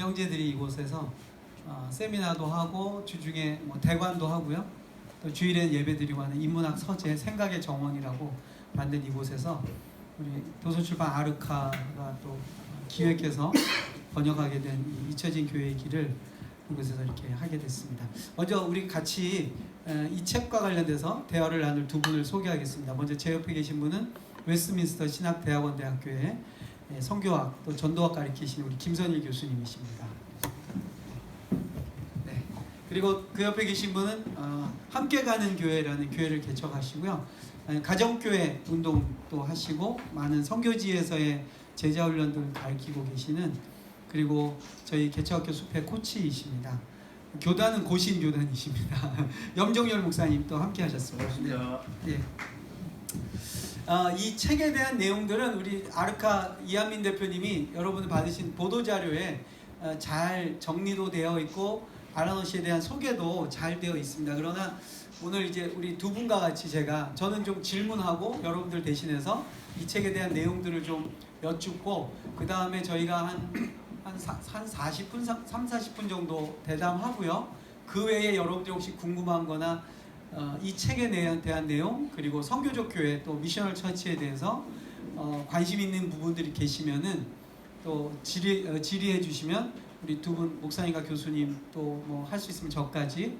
형제들이 이곳에서 세미나도 하고 주중에 뭐 대관도 하고요. 또 주일에 예배드리고 하는 인문학 서재 생각의 정원이라고 만든 이곳에서 우리 도서출판 아르카가 또 기획해서 번역하게 된 잊혀진 교회의 길을 이곳에서 이렇게 하게 됐습니다. 먼저 우리 같이 이 책과 관련돼서 대화를 나눌 두 분을 소개하겠습니다. 먼저 제 옆에 계신 분은 웨스트민스터 신학대학원 대학교의 선교학 또 전도학 가르치시는 우리 김선일 교수님이십니다. 네. 그리고 그 옆에 계신 분은 함께 가는 교회라는 교회를 개척하시고요. 가정교회 운동도 하시고 많은 선교지에서의 제자훈련들을 가르치고 계시는, 그리고 저희 개척학교 숲의 코치이십니다. 교단은 고신 교단이십니다. 염정열 목사님 또 함께 하셨습니다. 반갑습니다. 네. 이 책에 대한 내용들은 우리 아르카 이한민 대표님이 여러분이 받으신 보도자료에 잘 정리도 되어 있고 아라노 씨에 대한 소개도 잘 되어 있습니다. 그러나 오늘 이제 우리 두 분과 같이 저는 좀 질문하고 여러분들 대신해서 이 책에 대한 내용들을 좀 여쭙고 그 다음에 저희가 한 40분, 30-40분 정도 대담하고요. 그 외에 여러분들이 혹시 궁금한 거나 이 책에 대한 내용, 그리고 선교적 교회 또 미셔널 처치에 대해서 관심 있는 부분들이 계시면은 또 질의해 주시면 우리 두 분 목사님과 교수님 또 뭐 할 수 있으면 저까지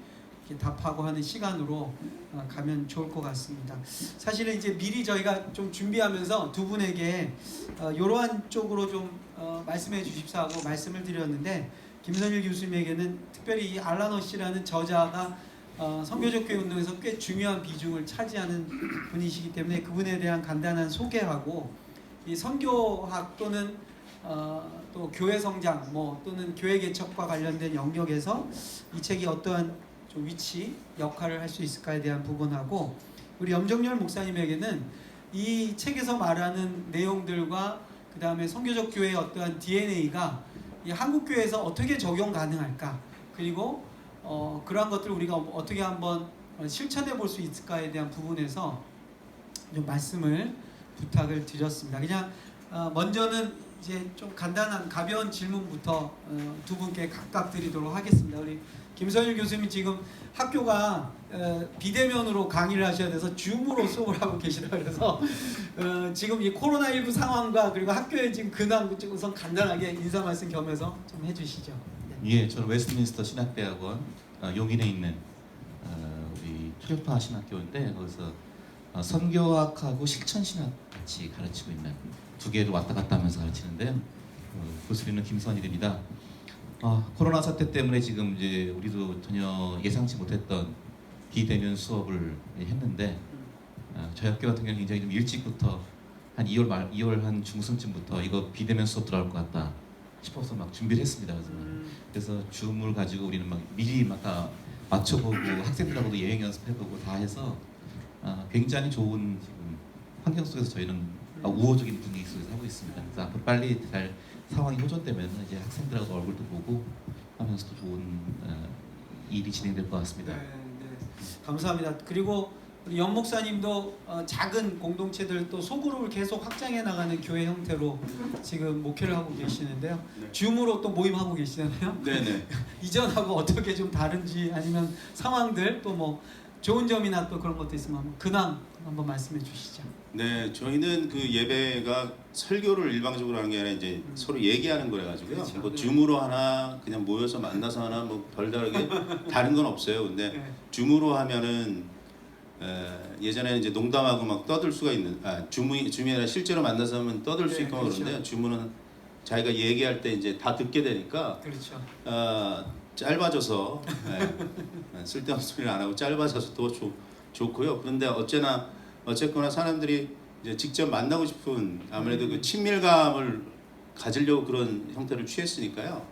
이렇게 답하고 하는 시간으로 가면 좋을 것 같습니다. 사실은 이제 미리 저희가 좀 준비하면서 두 분에게 이러한 쪽으로 좀 말씀해 주십사 하고 말씀을 드렸는데, 김선일 교수님에게는 특별히 이 알라노 씨라는 저자가 선교적 교회 운동에서 꽤 중요한 비중을 차지하는 분이시기 때문에 그분에 대한 간단한 소개하고 이 선교학 또는 또 교회 성장 또는 교회 개척과 관련된 영역에서 이 책이 어떠한 좀 위치, 역할을 할 수 있을까에 대한 부분하고, 우리 염정열 목사님에게는 이 책에서 말하는 내용들과 그 다음에 선교적 교회의 어떠한 DNA가 이 한국 교회에서 어떻게 적용 가능할까, 그리고 그러한 것들을 우리가 어떻게 한번 실천해 볼 수 있을까에 대한 부분에서 좀 말씀을 부탁을 드렸습니다. 그냥 먼저는 이제 좀 간단한 가벼운 질문부터 두 분께 각각 드리도록 하겠습니다. 우리 김선일 교수님 지금 학교가 비대면으로 강의를 하셔야 돼서 줌으로 수업을 하고 계시다 그래서 지금 이 코로나19 상황과 그리고 학교의 지금 근황 우선 간단하게 인사 말씀 겸해서 좀 해주시죠. 네. 예, 저는 웨스트민스터 신학대학원 용인에 있는 우리 투력파 신학교인데 거기서 선교학하고 실천신학 같이 가르치고 있는 두 개도 왔다 갔다 하면서 가르치는데요. 교수님은 김선일입니다. 코로나 사태 때문에 지금 이제 우리도 전혀 예상치 못했던 비대면 수업을 했는데 저희 학교 같은 경우는 굉장히 좀 일찍부터 한 2월 한 중순쯤부터 이거 비대면 수업 들어갈 것 같다 싶어서 막 준비를 했습니다. 그래서 줌을 가지고 우리는 막 미리 막 다 맞춰보고 학생들하고도 예행 연습해보고 다 해서 굉장히 좋은 지금 환경 속에서 저희는 우호적인 분위기 속에서 하고 있습니다. 그래서 앞으로 빨리 잘 상황이 호전되면 이제 학생들하고 얼굴도 보고 하면서도 좋은 일이 진행될 것 같습니다. 네. 감사합니다. 그리고 우리 연 목사님도 작은 공동체들 또 소그룹을 계속 확장해 나가는 교회 형태로 지금 목회를 하고 계시는데요. 네. 줌으로 또 모임하고 계시잖아요. 네네. 이전하고 어떻게 좀 다른지, 아니면 상황들 또 뭐 좋은 점이나 또 그런 것도 있으면 근황 한번 말씀해 주시죠. 네, 저희는 그 예배가 설교를 일방적으로 하는 게 아니라 이제 서로 얘기하는 거라 가지고요. 그렇죠. 뭐 네. 줌으로 하나 그냥 모여서 만나서 하나 뭐 별다르게 다른 건 없어요. 근데 네. 줌으로 하면은 예전에는 이제 농담하고 막 떠들 수가 있는 줌이 아니라 실제로 만나서 하면 떠들 수 네, 있고 그렇죠. 그런데 줌은 자기가 얘기할 때 이제 다 듣게 되니까 그렇죠. 짧아져서 쓸데없는 소리를 안 하고 짧아져서 더 좋고요. 그런데 어쨌거나 사람들이 이제 직접 만나고 싶은 아무래도 그 친밀감을 가지려고 그런 형태를 취했으니까요.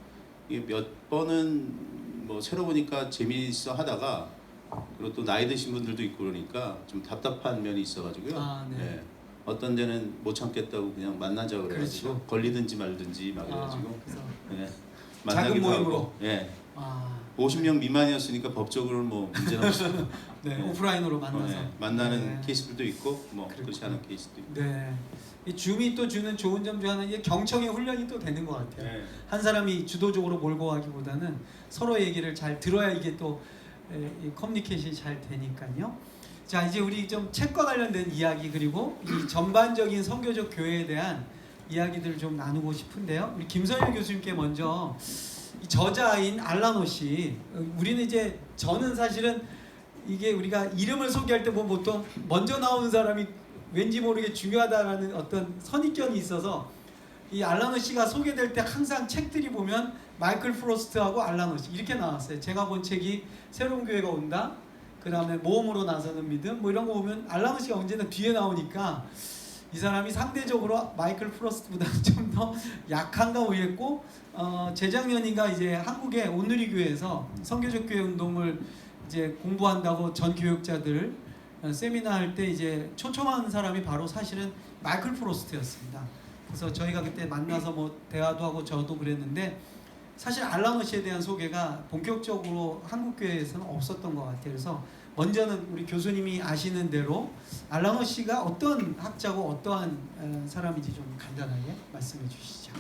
이게 몇 번은 뭐 새로 보니까 재미있어 하다가 그리고 또 나이 드신 분들도 있고 그러니까 좀 답답한 면이 있어가지고요. 네. 네. 어떤 데는 못 참겠다고 그냥 만나자 그래가지고 그렇죠. 걸리든지 말든지 막 그래가지고 그래서 네. 작은 만나기도 모임으로. 하고. 예. 50명 미만이었으니까 법적으로는 뭐 문제는 없어요. 네, 오프라인으로 만나서 네, 만나는 네. 케이스들도 있고 뭐 그렇군요. 그렇지 않은 케이스도 있고. 네. 이 줌이 또 주는 좋은 점 중 하나는 이게 경청의 훈련이 또 되는 것 같아요. 네. 한 사람이 주도적으로 몰고 가기보다는 서로 얘기를 잘 들어야 이게 또 이 커뮤니케이션이 잘 되니까요. 자, 이제 우리 좀 책과 관련된 이야기 그리고 이 전반적인 선교적 교회에 대한 이야기들을 좀 나누고 싶은데요. 우리 김선일 교수님께 먼저 이 저자인 알란 호시, 우리는 이제 저는 사실은 이게 우리가 이름을 소개할 때 보면 보통 먼저 나오는 사람이 왠지 모르게 중요하다라는 어떤 선입견이 있어서 이 알란 호시가 소개될 때 항상 책들이 보면 마이클 프로스트하고 알란 호시 이렇게 나왔어요. 제가 본 책이 새로운 교회가 온다, 그 다음에 모험으로 나서는 믿음, 뭐 이런 거 보면 알란 호시가 언제나 뒤에 나오니까 이 사람이 상대적으로 마이클 프로스트보다는 좀 더 약한가 보였고, 재작년인가 이제 한국의 온누리 교회에서 선교적 교회 운동을 이제 공부한다고 전 교육자들 세미나 할 때 이제 초청한 사람이 바로 사실은 마이클 프로스트였습니다. 그래서 저희가 그때 만나서 뭐 대화도 하고 저도 그랬는데 사실 알란 호시에 대한 소개가 본격적으로 한국 교회에서는 없었던 것 같아요. 그래서 먼저는 우리 교수님이 아시는 대로 알란 호시가 어떤 학자고 어떠한 사람인지 좀 간단하게 말씀해 주시죠.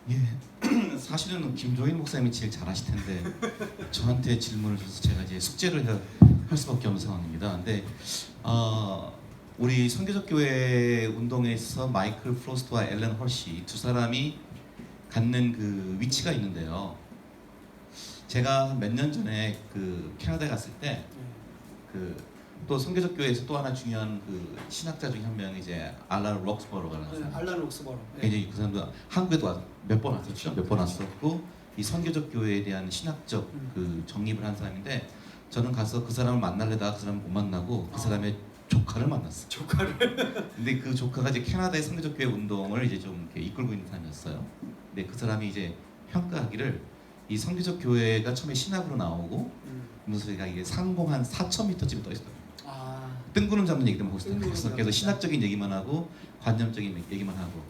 예, 사실은 김조인 목사님이 제일 잘하실 텐데 저한테 질문을 줘서 제가 이제 숙제를 할 수밖에 없는 상황입니다. 근데 우리 선교적 교회 운동에서 마이클 프로스트와 앨런 헐시 두 사람이 갖는 그 위치가 있는데요. 제가 몇 년 전에 그 캐나다에 갔을 때 그 또 선교적 교회에서 또 하나 중요한 그 신학자 중에 한 명이 이제 알란 록스버러가 나왔어요. 알란 록스버러. 이제 그 사람도 한국에도 몇 번 왔었죠. 몇 번 왔었고 이 선교적 교회에 대한 신학적 그 정립을 한 사람인데 저는 가서 그 사람을 만나려다가 그 사람을 못 만나고 그 사람의 조카를 만났어요. 조카를. 근데 그 조카가 이제 캐나다의 선교적 교회 운동을 이제 좀 이렇게 이끌고 있는 사람이었어요. 근데 그 사람이 이제 평가하기를 이 선교적 교회가 처음에 신학으로 나오고 무슨 소리가 이게 상공 한 4,000m쯤에 떠 있어요. 뜬구름 잡는 얘기만 하고 있어요. 그래서 신학적인 얘기만 하고 관념적인 얘기만 하고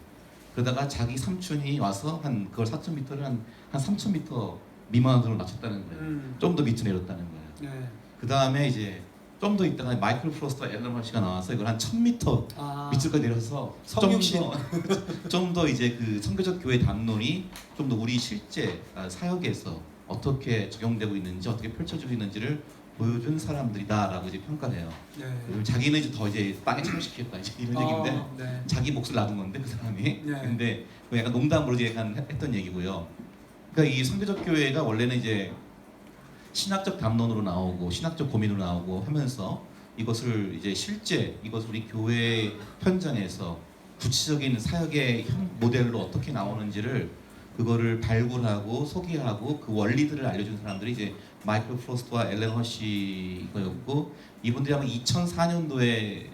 그러다가 자기 삼촌이 와서 한 그걸 4,000m를 한 3,000m 미만으로 낮췄다는 거예요. 좀 더 밑으로 내렸다는 거예요. 네. 그 다음에 이제 좀 더 있다가 마이클 프로스트와 앨런 헐시가 나와서 이걸 한 1,000m 밑으로까지 내려서 성육신. 좀 더 이제 그 선교적 교회 담론이 좀 더 우리 실제 사역에서 어떻게 적용되고 있는지 어떻게 펼쳐지고 있는지를 보여준 사람들이다라고 이제 평가를 해요. 네. 그리고 자기는 이제 더 이제 땅에 참여시켰다 이제 이런 얘기인데 네. 자기 몫을 놔둔 건데 그 사람이 네. 근데 그 약간 농담으로 이제 약간 했던 얘기고요. 그러니까 이 선교적 교회가 원래는 이제 신학적 담론으로 나오고 신학적 고민으로 나오고 하면서 이것을 이제 실제 이것을 우리 교회 현장에서 구체적인 사역의 모델로 어떻게 나오는지를 그거를 발굴하고 소개하고 그 원리들을 알려준 사람들이 이제 마이클 프로스트와 앨런 헐시였고 이분들이 아마 2004년도에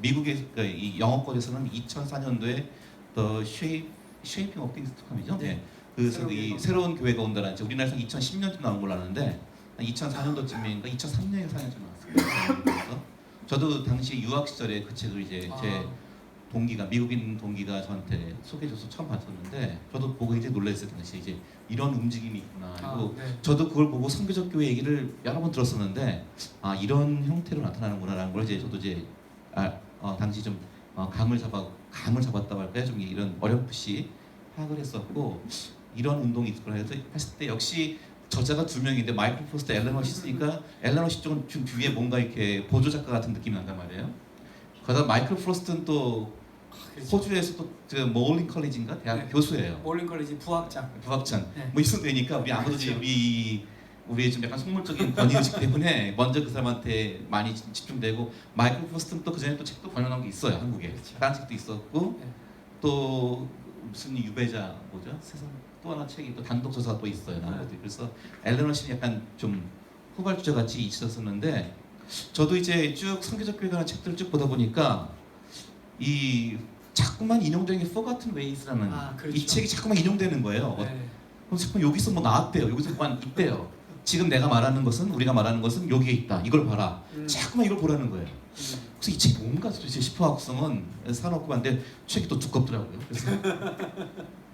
미국의 그러니까 이 영어권에서는 2004년도에 The Shaping of Things to Come이죠. 네. 그래서 이 새로운 교회가 온다는 이제 우리나라에서 2010년쯤 나온 걸로 아는데 2004년도쯤인가 2003년에 4년쯤 나왔어요. 그래서 저도 당시 유학 시절에 그 책을 이제 제 동기가 미국인 동기가 저한테 소개해줘서 처음 봤었는데 저도 보고 이제 놀랐어요. 당시 이제 이런 움직임이 있구나. 그리고 네. 저도 그걸 보고 선교적 교회 얘기를 여러 번 들었었는데 이런 형태로 나타나는구나라는 걸 이제 저도 이제 당시 좀 감을 잡았다고 할까요? 좀 이런 어렴풋이 파악을 했었고 이런 운동이 있구나 해서 했을 때 역시 저자가 두 명인데 마이클 프로스트, 앨런 헐시 있으니까 앨런 헐시 쪽은 좀 뒤에 뭔가 이렇게 보조 작가 같은 느낌이 난단 말이에요. 그러다 마이클 프로스트는 또 그렇죠. 호주에서 또그 모울링 컬리지인가 대학 네. 교수예요. 모울링 컬리지 부학장. 부학장. 네. 뭐 있어도 되니까 우리 아무도 그렇죠. 우리의 좀 약간 속물적인 권위의식 때문에 먼저 그 사람한테 많이 집중되고 마이클 프로스트는 또 그 전에 또 책도 번역한 게 있어요 한국에. 그렇죠. 다른 책도 있었고 네. 또 무슨 유배자 뭐죠? 세상 또 하나 책이 또 단독 저서가 또 있어요. 나머지. 그래서 앨런 헐시는 약간 좀 후발주자 같이 있었었는데 저도 이제 쭉 선교적 교회 관한 책들을 쭉 보다 보니까 이 자꾸만 인용되는 게 Forgotten Ways라는 그렇죠. 이 책이 자꾸만 인용되는 거예요. 네. 그럼 자꾸 여기서 뭐 나왔대요. 여기서 뭐 있대요. 지금 내가 말하는 것은 우리가 말하는 것은 여기에 있다. 이걸 봐라. 자꾸만 이걸 보라는 거예요. 그래서 이 책이 뭔가 도대체 싶어갖고서는 사놓고 봤는데 책이 또 두껍더라고요. 그래서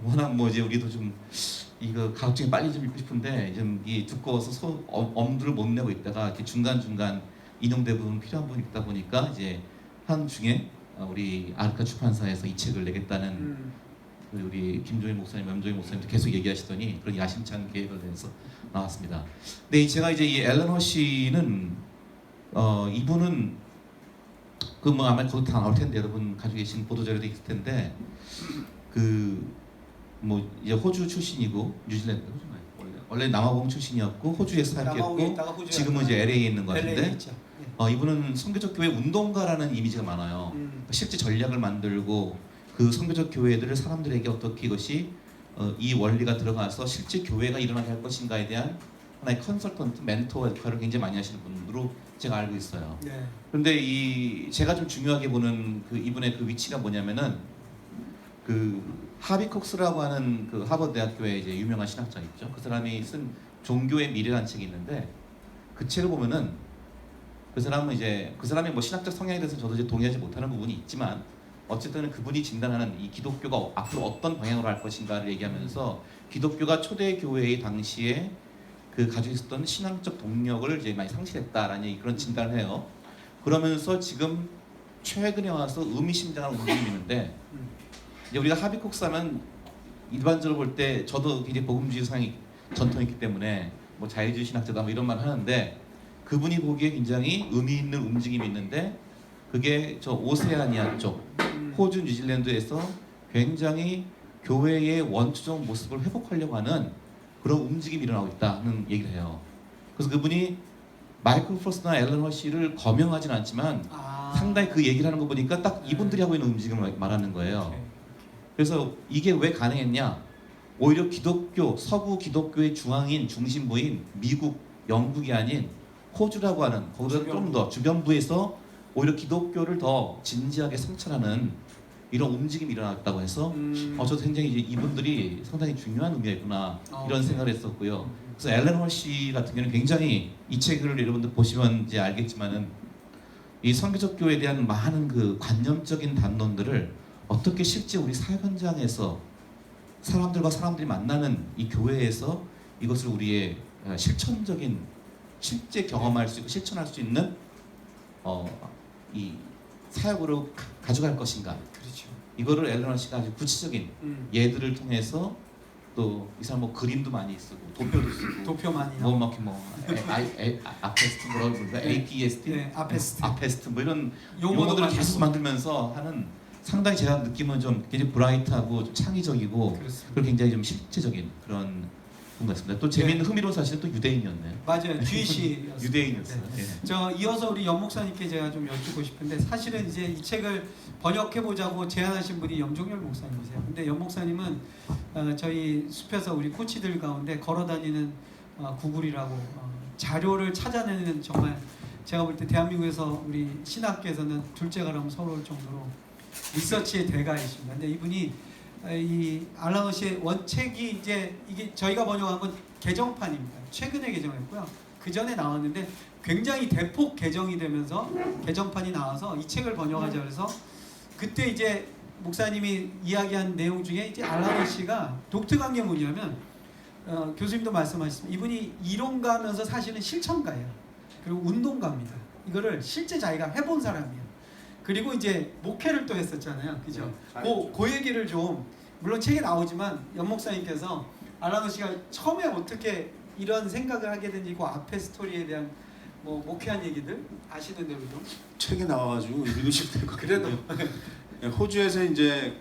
워낙 뭐 이제 우리도 좀 이거 가급적이 빨리 좀 읽고 싶은데 좀 이 두꺼워서 엄두를 못 내고 있다가 이렇게 중간 인용된 부분 필요한 부분 있다 보니까 이제 한 중에 우리 아르카 출판사에서 이 책을 내겠다는 우리 김종인 목사님, 염종인 목사님도 계속 얘기하시더니 그런 야심찬 계획을 내서 나왔습니다. 근데 제가 이제 이 앨런 허시는 이분은 그 뭐 아마 거기 다 나올 텐데 여러분 가지고 계신 보도 자료도 있을 텐데 그 뭐 이제 호주 출신이고 뉴질랜드 원래 남아공 출신이었고 호주에서 살았고 지금은 이제 LA에 있는 것 같은데 이분은 선교적 교회 운동가라는 이미지가 많아요. 실제 전략을 만들고 그 선교적 교회들을 사람들에게 어떻게 이것이 이 원리가 들어가서 실제 교회가 일어나게 할 것인가에 대한 하나의 컨설턴트, 멘토 역할을 굉장히 많이 하시는 분으로 제가 알고 있어요. 네. 그런데 제가 좀 중요하게 보는 그 이분의 그 위치가 뭐냐면은 그 하비 콕스라고 하는 그 하버드 대학교의 이제 유명한 신학자 있죠. 그 사람이 쓴 종교의 미래라는 책이 있는데 그 책을 보면은 그 사람이 뭐 신학적 성향에 대해서 저도 이제 동의하지 못하는 부분이 있지만 어쨌든 그분이 진단하는 이 기독교가 앞으로 어떤 방향으로 할 것인가를 얘기하면서 기독교가 초대 교회의 당시에 그 가지고 있었던 신앙적 동력을 이제 많이 상실했다라는 그런 진단을 해요. 그러면서 지금 최근에 와서 의미심장한 움직임이 있는데 이제 우리가 하비콕스하면 일반적으로 볼 때 저도 굉장히 복음주의 성향이 전통이 있기 때문에 뭐 자유주의 신학자다 뭐 이런 말 하는데 그분이 보기에 굉장히 의미 있는 움직임이 있는데 그게 저 오세아니아 쪽 호주 뉴질랜드에서 굉장히 교회의 원초적 모습을 회복하려고 하는 그런 움직임이 일어나고 있다는 얘기를 해요. 그래서 그분이 마이클 프로스트나 앨런 허시를 거명하진 않지만 상당히 그 얘기를 하는 거 보니까 딱 이분들이 하고 있는 움직임을 말하는 거예요. 그래서 이게 왜 가능했냐? 오히려 기독교, 서구 기독교의 중앙인, 중심부인 미국, 영국이 아닌 호주라고 하는 거기서 좀 더 주변부에서 오히려 기독교를 더 진지하게 성찰하는 이런 움직임이 일어났다고 해서 저도 굉장히 이제 이분들이 상당히 중요한 의미가 있구나 이런 생각을 했었고요. 그래서 앨런 허시 같은 경우는 굉장히 이 책을 여러분들 보시면 이제 알겠지만은 이 선교적 교회에 대한 많은 그 관념적인 담론들을 어떻게 실제 우리 사역 현장에서 사람들과 사람들이 만나는 이 교회에서 이것을 우리의 실천적인 실제 경험할 수 있고 실천할 수 있는 이 사역으로 가져갈 것인가. 그렇죠. 이거를 앨런 씨가 아주 구체적인 예들을 통해서 또 이 사람 뭐 그림도 많이 쓰고 도표도 쓰고 도표 많이 아페스트 뭐라고 부르까 APST 네, 아페스트 뭐 이런 용어도 용어들을 많이 계속 쓰고. 만들면서 하는 상당히 제가 느낌은 좀 굉장히 브라이트하고 좀 창의적이고 그렇습니다. 그리고 굉장히 좀 실제적인 그런 분 같습니다. 또 재미있는 흥미로운 사실은 또 유대인이었네요. 맞아요. 주이시 유대인이었어요. 네. 예. 저 이어서 우리 연 목사님께 제가 좀 여쭙고 싶은데 사실은 이제 이 책을 번역해 보자고 제안하신 분이 염종열 목사님이세요. 근데 연 목사님은 저희 숲에서 우리 코치들 가운데 걸어다니는 구글이라고 자료를 찾아내는 정말 제가 볼 때 대한민국에서 우리 신학계에서는 둘째가라면 서러울 정도로 리서치의 대가이십니다. 근데 이분이 이 알란 허시의 원책이 이제 이게 저희가 번역한 건 개정판입니다. 최근에 개정했고요. 그 전에 나왔는데 굉장히 대폭 개정이 되면서 개정판이 나와서 이 책을 번역하자 그래서 그때 이제 목사님이 이야기한 내용 중에 이제 알란 허시가 독특한 게 뭐냐면 교수님도 말씀하셨지만 이분이 이론가면서 사실은 실천가예요. 그리고 운동가입니다. 이거를 실제 자기가 해본 사람이에요. 그리고 이제 목회를 또 했었잖아요, 그죠? 그 얘기를 좀 물론 책에 나오지만 연 목사님께서 알란 허시가 처음에 어떻게 이런 생각을 하게 된지 그 앞에 스토리에 대한 뭐 목회한 얘기들 아시는 대로 좀 책에 나와가지고 읽으시면 될 것 같아요. 그래도 호주에서 이제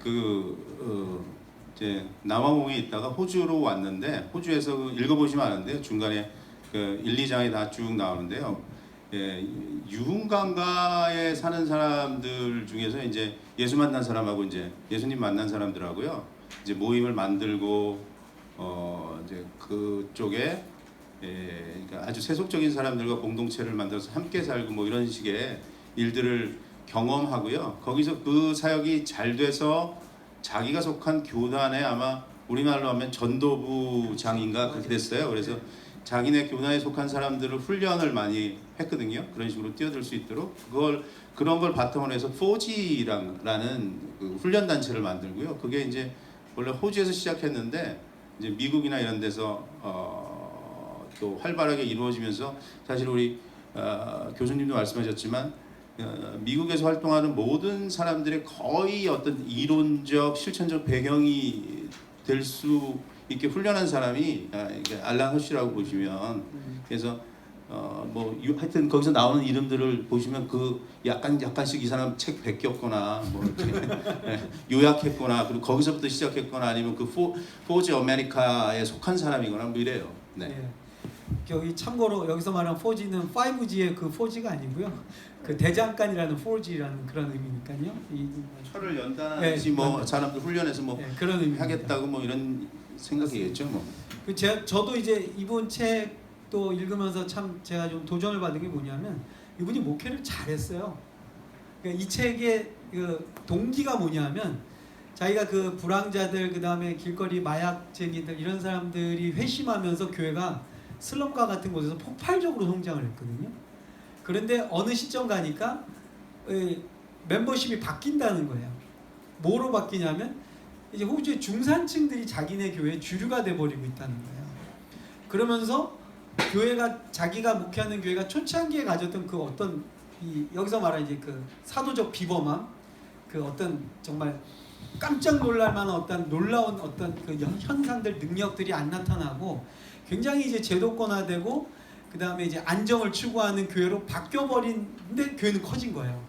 이제 남아공에 있다가 호주로 왔는데 호주에서 읽어보시면 아는데요. 중간에 그 1, 2장이 다 쭉 나오는데요. 예, 유흥강가에 사는 사람들 중에서 이제 예수 만난 사람하고 이제 예수님 만난 사람들하고요. 이제 모임을 만들고 이제 그쪽에 그러니까 아주 세속적인 사람들과 공동체를 만들어서 함께 살고 뭐 이런 식의 일들을 경험하고요. 거기서 그 사역이 잘 돼서 자기가 속한 교단에 아마 우리말로 하면 전도부장인가 그렇게 됐어요. 그래서 자기네 교단에 속한 사람들을 훈련을 많이 했거든요. 그런 식으로 뛰어들 수 있도록 그런 걸 바탕으로 해서 4G라는 그 훈련 단체를 만들고요. 그게 이제 원래 호주에서 시작했는데 이제 미국이나 이런 데서 또 활발하게 이루어지면서 사실 우리 교수님도 말씀하셨지만 미국에서 활동하는 모든 사람들의 거의 어떤 이론적 실천적 배경이 될 수 있게 훈련한 사람이 알란 허쉬라고 보시면 그래서 하여튼 거기서 나오는 이름들을 보시면 그 약간씩 이 사람 책 베꼈거나 뭐 이렇게 요약했거나 그리고 거기서부터 시작했거나 아니면 그 포지 아메리카에 속한 사람이거나 뭐 이래요. 네. 네. 여기 참고로 여기서 말하는 4G는 5G의 그 4G가 아니고요. 그 대장간이라는 4G라는 그런 의미니까요. 철을 연단하지 뭐 사람들 훈련해서 뭐 그런 의미입니다. 하겠다고 뭐 이런 생각이겠죠. 뭐. 저도 이제 이분 책도 읽으면서 참 제가 좀 도전을 받은 게 뭐냐면 이분이 목회를 잘했어요. 그러니까 이 책의 그 동기가 뭐냐면 자기가 그 불황자들 그다음에 길거리 마약쟁이들 이런 사람들이 회심하면서 교회가 슬럼가 같은 곳에서 폭발적으로 성장을 했거든요. 그런데 어느 시점 가니까 멤버십이 바뀐다는 거예요. 뭐로 바뀌냐면 이제 호주의 중산층들이 자기네 교회 주류가 돼버리고 있다는 거예요. 그러면서 교회가 자기가 목회하는 교회가 초창기에 가졌던 그 어떤 여기서 말하는 이제 그 사도적 비범함, 그 어떤 정말 깜짝 놀랄만한 어떤 놀라운 어떤 그 현상들 능력들이 안 나타나고 굉장히 이제 제도권화되고 그 다음에 이제 안정을 추구하는 교회로 바뀌어버린데 교회는 커진 거예요.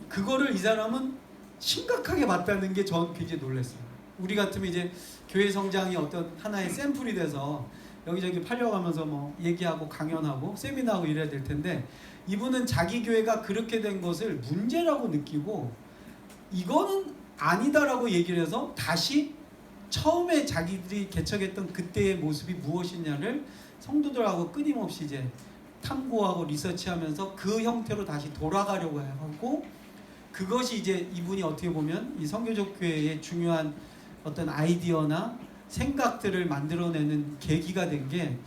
그거를 이 사람은 심각하게 봤다는 게 저는 굉장히 놀랐어요. 우리 같으면 이제 교회 성장이 어떤 하나의 샘플이 돼서 여기저기 팔려가면서 뭐 얘기하고 강연하고 세미나하고 이래야 될 텐데 이분은 자기 교회가 그렇게 된 것을 문제라고 느끼고 이거는 아니다라고 얘기를 해서 다시 처음에 자기들이 개척했던 그때의 모습이 무엇이냐를 성도들하고 끊임없이 이제 탐구하고 리서치하면서 그 형태로 다시 돌아가려고 하고 그것이 이제 이분이 어떻게 보면 이 선교적 교회의 중요한 어떤 아이디어나 생각들을 만들어내는 계기가 된 게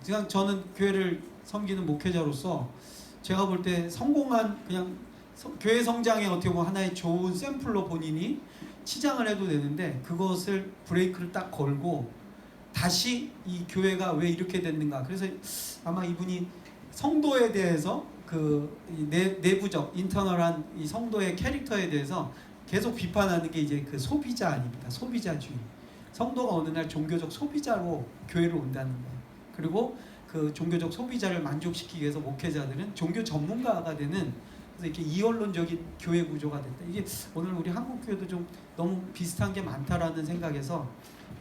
그냥 저는 교회를 섬기는 목회자로서 제가 볼 때 성공한 그냥 교회 성장의 어떻게 보면 하나의 좋은 샘플로 본인이 치장을 해도 되는데 그것을 브레이크를 딱 걸고 다시 이 교회가 왜 이렇게 됐는가. 그래서 아마 이분이 성도에 대해서 그 내부적 인터널한 이 성도의 캐릭터에 대해서 계속 비판하는 게 이제 그 소비자 아닙니다. 소비자주의. 성도가 어느 날 종교적 소비자로 교회로 온다는 거예요. 그리고 그 종교적 소비자를 만족시키기 위해서 목회자들은 종교 전문가가 되는 그래서 이렇게 이원론적인 교회 구조가 됐다. 이게 오늘 우리 한국 교회도 좀 너무 비슷한 게 많다라는 생각에서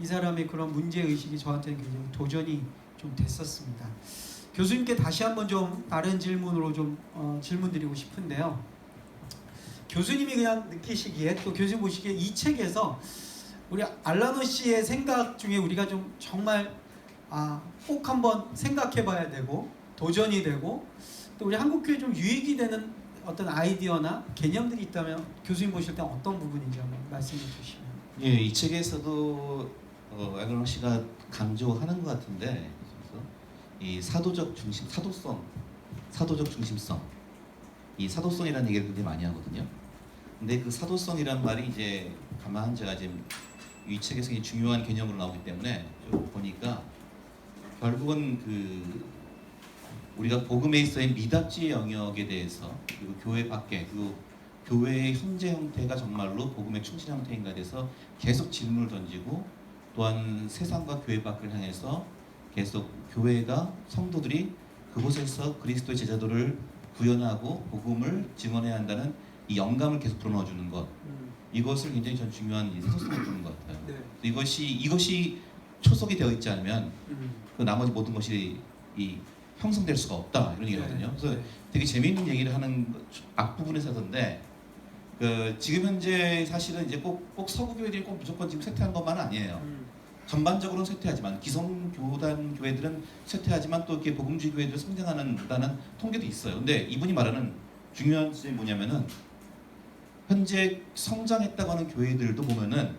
이 사람의 그런 문제 의식이 저한테는 굉장히 도전이 좀 됐었습니다. 교수님께 다시 한번 좀 다른 질문으로 좀 질문드리고 싶은데요. 교수님이 그냥 느끼시기에 또 교수님 보시기에 이 책에서 우리 알란 허쉬의 생각 중에 우리가 좀 정말 꼭 한번 생각해봐야 되고 도전이 되고 또 우리 한국 교회에 좀 유익이 되는 어떤 아이디어나 개념들이 있다면 교수님 보실 때 어떤 부분인지 한번 말씀해 주시면. 예, 이 책에서도 알란 허쉬가 강조하는 것 같은데 그래서 이 사도적 중심성, 이 사도성이라는 얘기를 굉장히 많이 하거든요. 근데 그 사도성이란 말이 이제 가만 제가 지금 이 책에서 중요한 개념으로 나오기 때문에 좀 보니까 결국은 그 우리가 복음에 있어의 미답지 영역에 대해서 그리고 교회 밖에 그리고 교회의 현재 형태가 정말로 복음에 충실한 형태인가에 대해서 계속 질문을 던지고 또한 세상과 교회 밖을 향해서 계속 교회가 성도들이 그곳에서 그리스도의 제자도를 구현하고 복음을 증언해야 한다는 이 영감을 계속 불어넣어주는 것 이것을 굉장히 전 중요한 사도성을 보는 것 같아요. 네. 이것이 초석이 되어 있지 않으면 그 나머지 모든 것이 형성될 수가 없다 이런 얘기거든요. 그래서 되게 재미있는 얘기를 하는 앞부분에서 하던데 지금 현재 사실은 이제 꼭 서구 교회들이 꼭 무조건 지금 쇠퇴한 것만은 아니에요. 전반적으로는 쇠퇴하지만 기성교단 교회들은 쇠퇴하지만 또 이렇게 복음주의 교회들은 성장하는다는 통계도 있어요. 근데 이분이 말하는 중요한 점이 뭐냐면은 현재 성장했다고 하는 교회들도 보면은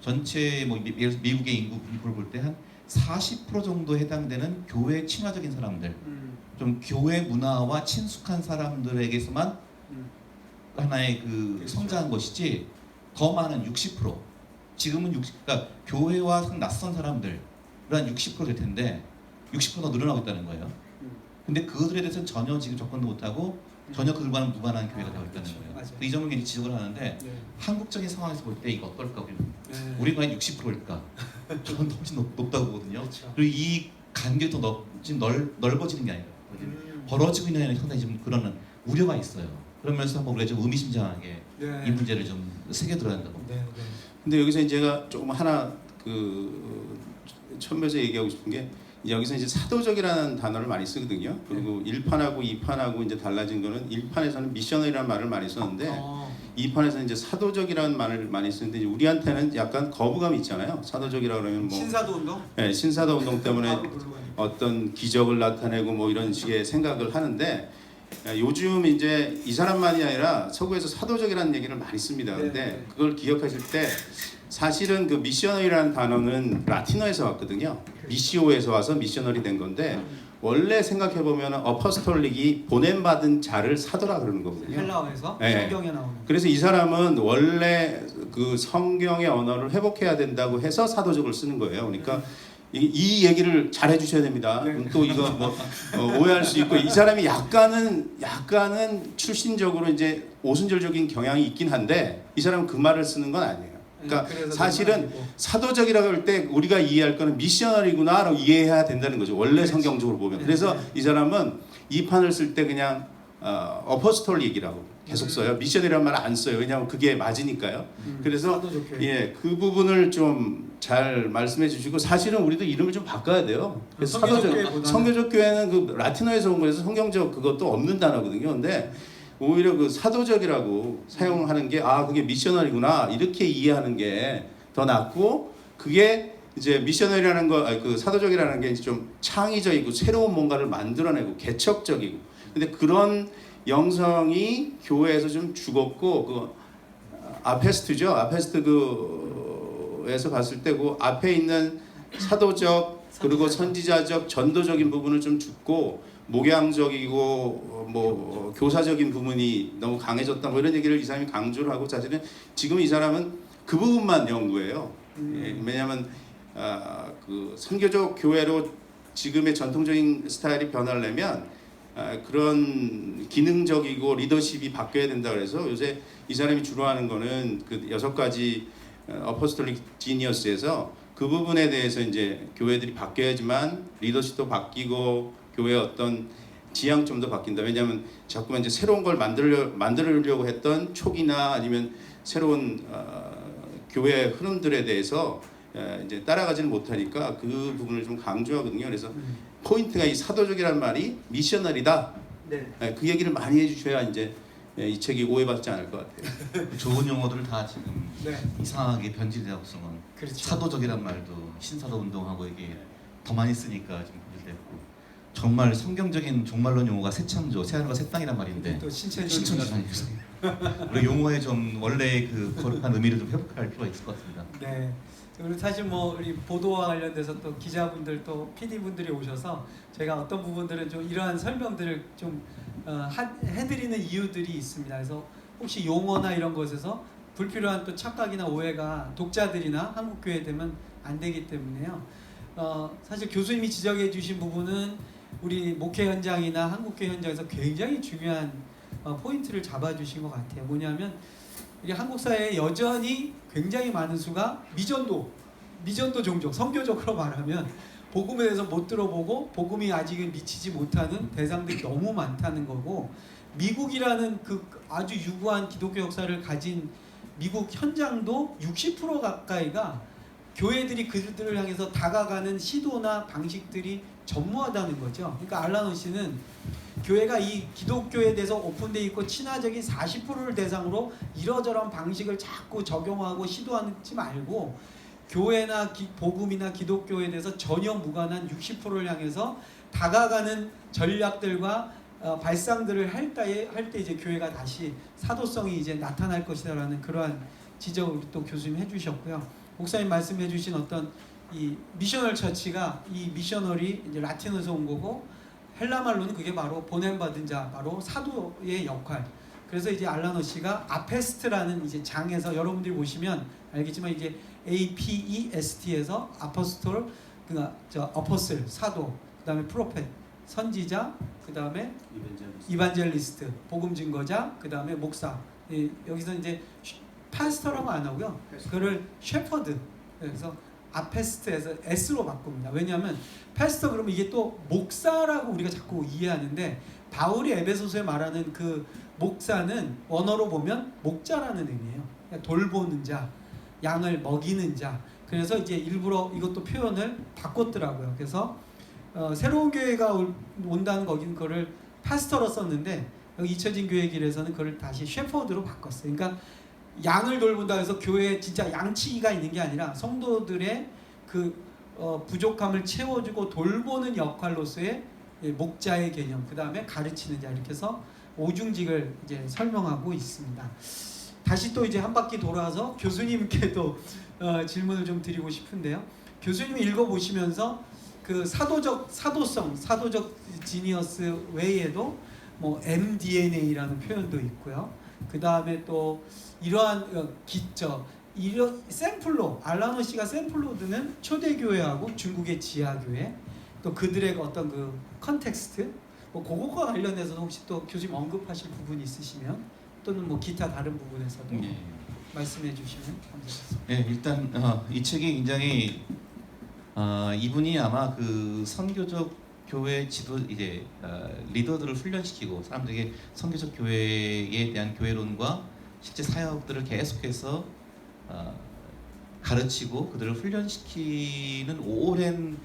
전체 뭐 미국의 인구 분포를 볼 때 한 40% 정도 해당되는 교회 친화적인 사람들, 좀 교회 문화와 친숙한 사람들에게서만 하나의 그 그렇죠. 성장한 것이지 더 많은 60%, 지금은 그러니까 교회와 낯선 사람들 한 60%될 텐데 60%더 늘어나고 있다는 거예요. 근데 그들에 대해서는 전혀 지금 접근도 못하고 전혀 그들과는 무관한 교회가 되어 있다는 그렇죠. 거예요. 맞아요. 이 점을 굉장히 지적을 하는데 네. 한국적인 상황에서 볼 때 이거 어떨까? 네. 우리가 한 60%일까? 저는 훨씬 높다고 보거든요. 그렇죠. 그리고 이 간격이 더 지금 넓어지는 게 아니라 벌어지고 있는 게 상당히 좀 그런 우려가 있어요. 그러면서 한번 우리가 좀 의미심장하게 네. 이 문제를 좀 새겨들어야 한다고. 네, 네. 근데 여기서 이제 제가 조금 하나 그 첨부해서 얘기하고 싶은 게 여기서 이제 사도적이라는 단어를 많이 쓰거든요. 그리고 1판하고 2판하고 이제 달라진 거는 1판에서는 미셔너리라는 말을 많이 썼는데 2판에서는 이제 사도적이라는 말을 많이 쓰는데 이제 우리한테는 약간 거부감이 있잖아요. 사도적이라 그러면 뭐 신사도 운동? 네, 신사도 운동 때문에 바로 그걸로 가니까. 어떤 기적을 나타내고 뭐 이런 식의 생각을 하는데 요즘 이제 이 사람만이 아니라 서구에서 사도적이라는 얘기를 많이 씁니다. 근데 네. 그걸 기억하실 때 사실은 그 미셔너리라는 단어는 라틴어에서 왔거든요. 미시오에서 와서 미셔너리 된 건데 원래 생각해 보면 어퍼스톨릭이 보냄받은 자를 사도라 그러는 거거든요. 헬라어에서 네. 성경에 나오는. 그래서 이 사람은 원래 그 성경의 언어를 회복해야 된다고 해서 사도적을 쓰는 거예요. 그러니까 이 얘기를 잘 해주셔야 됩니다. 네. 또 이거 뭐 오해할 수 있고 이 사람이 약간은 출신적으로 이제 오순절적인 경향이 있긴 한데 이 사람은 그 말을 쓰는 건 아니에요. 그러니까 그래서 사실은 그건 사도적이라고 할 때 우리가 이해할 거는 미셔너리구나라고 이해해야 된다는 거죠. 원래 그렇지. 성경적으로 보면. 네, 그래서 네. 이 사람은 이 판을 쓸 때 그냥 어퍼스톨릭이라고 계속 써요. 미셔너리란 말 안 써요. 왜냐하면 그게 맞으니까요. 그래서 사도적 교회. 예, 그 부분을 좀 잘 말씀해 주시고 사실은 우리도 이름을 좀 바꿔야 돼요. 그래서 성교적 교회보다는. 성교적 교회는 그 라틴어에서 온 거라서 성경적 그것도 없는 단어거든요. 근데 오히려 그 사도적이라고 사용하는 게 그게 미셔너리구나 이렇게 이해하는 게 더 낫고 그게 이제 미셔너리라는 거, 그 사도적이라는 게 좀 창의적이고 새로운 뭔가를 만들어내고 개척적이고 근데 그런 영성이 교회에서 좀 죽었고 그 아페스트죠. 아페스트 그에서 봤을 때 그 앞에 있는 사도적 그리고 선지자적 전도적인 부분은 좀 죽고 목양적이고 뭐 교사적인 부분이 너무 강해졌다 뭐 이런 얘기를 이 사람이 강조를 하고 사실은 지금 이 사람은 그 부분만 연구해요. 예, 왜냐하면 그 선교적 교회로 지금의 전통적인 스타일이 변하려면 그런 기능적이고 리더십이 바뀌어야 된다 그래서 요새 이 사람이 주로 하는 거는 그 6가지 어퍼스톨릭 지니어스에서 그 부분에 대해서 이제 교회들이 바뀌어야지만 리더십도 바뀌고 교회의 어떤 지향점도 바뀐다. 왜냐하면 자꾸만 이제 새로운 걸 만들려고 했던 촉이나 아니면 새로운 교회 흐름들에 대해서 이제 따라가지는 못하니까 그 부분을 좀 강조하거든요. 그래서 포인트가 이 사도적이라는 말이 미셔너리다. 네. 그 얘기를 많이 해주셔야 이제 이 책이 오해받지 않을 것 같아요. 좋은 용어들을 다 지금 네. 이상하게 변질되고서는 그렇죠. 사도적이란 말도 신사도 운동하고 이게 더 많이 쓰니까 좀 변질됐고 정말 성경적인 종말론 용어가 새창조, 새하늘과 새 땅이란 말인데 또 신천지상이 우리 용어의 좀 원래 그 거룩한 의미를 좀 회복할 필요가 있을 것 같습니다. 네. 그리고 사실 뭐 우리 보도와 관련돼서 또 기자분들 또 PD분들이 오셔서 제가 어떤 부분들은 좀 이러한 설명들을 좀 해드리는 이유들이 있습니다. 그래서 혹시 용어나 이런 것에서 불필요한 또 착각이나 오해가 독자들이나 한국교회 되면 안 되기 때문에요. 사실 교수님이 지적해 주신 부분은 우리 목회 현장이나 한국교회 현장에서 굉장히 중요한 포인트를 잡아주신 것 같아요. 뭐냐면 이게 한국 사회에 여전히 굉장히 많은 수가 미전도 종족, 선교적으로 말하면 복음에 대해서 못 들어보고 복음이 아직은 미치지 못하는 대상들이 너무 많다는 거고 미국이라는 그 아주 유구한 기독교 역사를 가진 미국 현장도 60% 가까이가 교회들이 그들을 향해서 다가가는 시도나 방식들이 전무하다는 거죠. 그러니까 알라노 씨는 교회가 이 기독교에 대해서 오픈되어 있고 친화적인 40%를 대상으로 이러저런 방식을 자꾸 적용하고 시도하지 말고 교회나 복음이나 기독교에 대해서 전혀 무관한 60%를 향해서 다가가는 전략들과 발상들을 할 때 이제 교회가 다시 사도성이 이제 나타날 것이다라는 그러한 지적을 또 교수님 해주셨고요. 목사님 말씀해주신 어떤 이 미셔널 처치가 이 미셔널이 이제 라틴어에서 온 거고 헬라 말로는 그게 바로 보냄받은 자, 바로 사도의 역할. 그래서 이제 알라노 씨가 아페스트라는 이제 장에서 여러분들이 보시면 알겠지만 이제 APEST에서 아포스톨, 그러니까 어포슬 사도, 그다음에 프로페트 선지자, 그다음에 이반젤리스트 복음 증거자, 그다음에 목사. 여기서 이제 파스터라고 안 하고요. 그를 셰퍼드. 그래서 아페스트에서 S로 바꿉니다. 왜냐하면 파스터 그러면 이게 또 목사라고 우리가 자꾸 이해하는데 바울이 에베소서에 말하는 그 목사는 원어로 보면 목자라는 의미예요. 그러니까 돌보는 자, 양을 먹이는 자. 그래서 이제 일부러 이것도 표현을 바꿨더라고요. 그래서 새로운 교회가 온다는 거긴 그거를 파스터로 썼는데 여기 잊혀진 교회 길에서는 그걸 다시 셰퍼드로 바꿨어요. 그러니까 양을 돌본다 해서 교회에 진짜 양치기가 있는 게 아니라 성도들의 그 부족함을 채워주고 돌보는 역할로서의 목자의 개념, 그 다음에 가르치는 자, 이렇게 해서 오중직을 이제 설명하고 있습니다. 다시 또 이제 한 바퀴 돌아서 교수님께도 질문을 좀 드리고 싶은데요. 교수님이 읽어보시면서 그 사도성, 사도적 지니어스 외에도 뭐 mDNA라는 표현도 있고요. 그 다음에 또 이러한 이런 샘플로 알라노 씨가 샘플로 드는 초대교회하고 중국의 지하교회, 또 그들의 어떤 그 컨텍스트, 뭐 그것과 관련해서도 혹시 또 교수님 언급하실 부분이 있으시면 또는 뭐 기타 다른 부분에서도 네. 말씀해 주시면 감사하겠습니다. 네, 일단 이 책이 굉장히 이분이 아마 그 선교적 교회 지도 이제 리더들을 훈련시키고 사람들에게 선교적 교회에 대한 교회론과 실제 사역들을 계속해서 가르치고 그들을 훈련시키는 오랜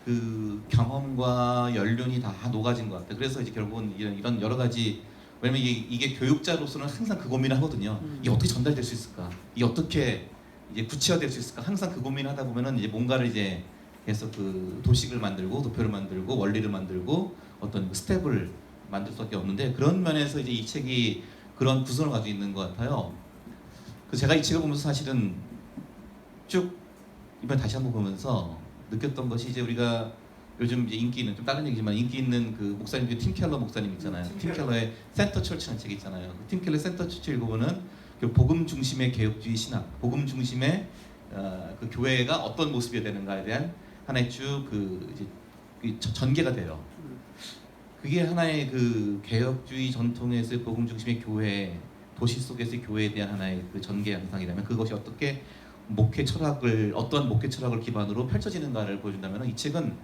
그 경험과 연륜이 다 녹아진 것 같아요. 그래서 이제 결국은 이런 여러 가지, 왜냐면 이게 교육자로서는 항상 그 고민을 하거든요. 이게 어떻게 전달될 수 있을까? 이게 어떻게 이제 구체화될 수 있을까? 항상 그 고민을 하다 보면은 이제 뭔가를 이제 계속 그 도식을 만들고 도표를 만들고 원리를 만들고 어떤 스텝을 만들 수밖에 없는데, 그런 면에서 이제 이 책이 그런 구성을 가지고 있는 것 같아요. 그 제가 이 책을 보면서 사실은 쭉 이번에 다시 한번 보면서 느꼈던 것이, 이제 우리가 요즘 이제 인기 있는, 좀 다른 얘기지만 인기 있는 그 목사님 중에 팀 켈러 목사님 있잖아요. 팀 켈러의 센터 철치라는 책이 있잖아요. 팀 켈러 센터 철치 읽어보면 그 복음 중심의 개혁주의 신학, 복음 중심의 그 교회가 어떤 모습이 되는가에 대한 하나의 쭉 그 전개가 돼요. 그게 하나의 그 개혁주의 전통에서의 복음 중심의 교회, 도시 속에서의 교회에 대한 하나의 그 전개 양상이라면, 그것이 어떻게 목회 철학을, 어떤 목회 철학을 기반으로 펼쳐지는가를 보여준다면, 이 책은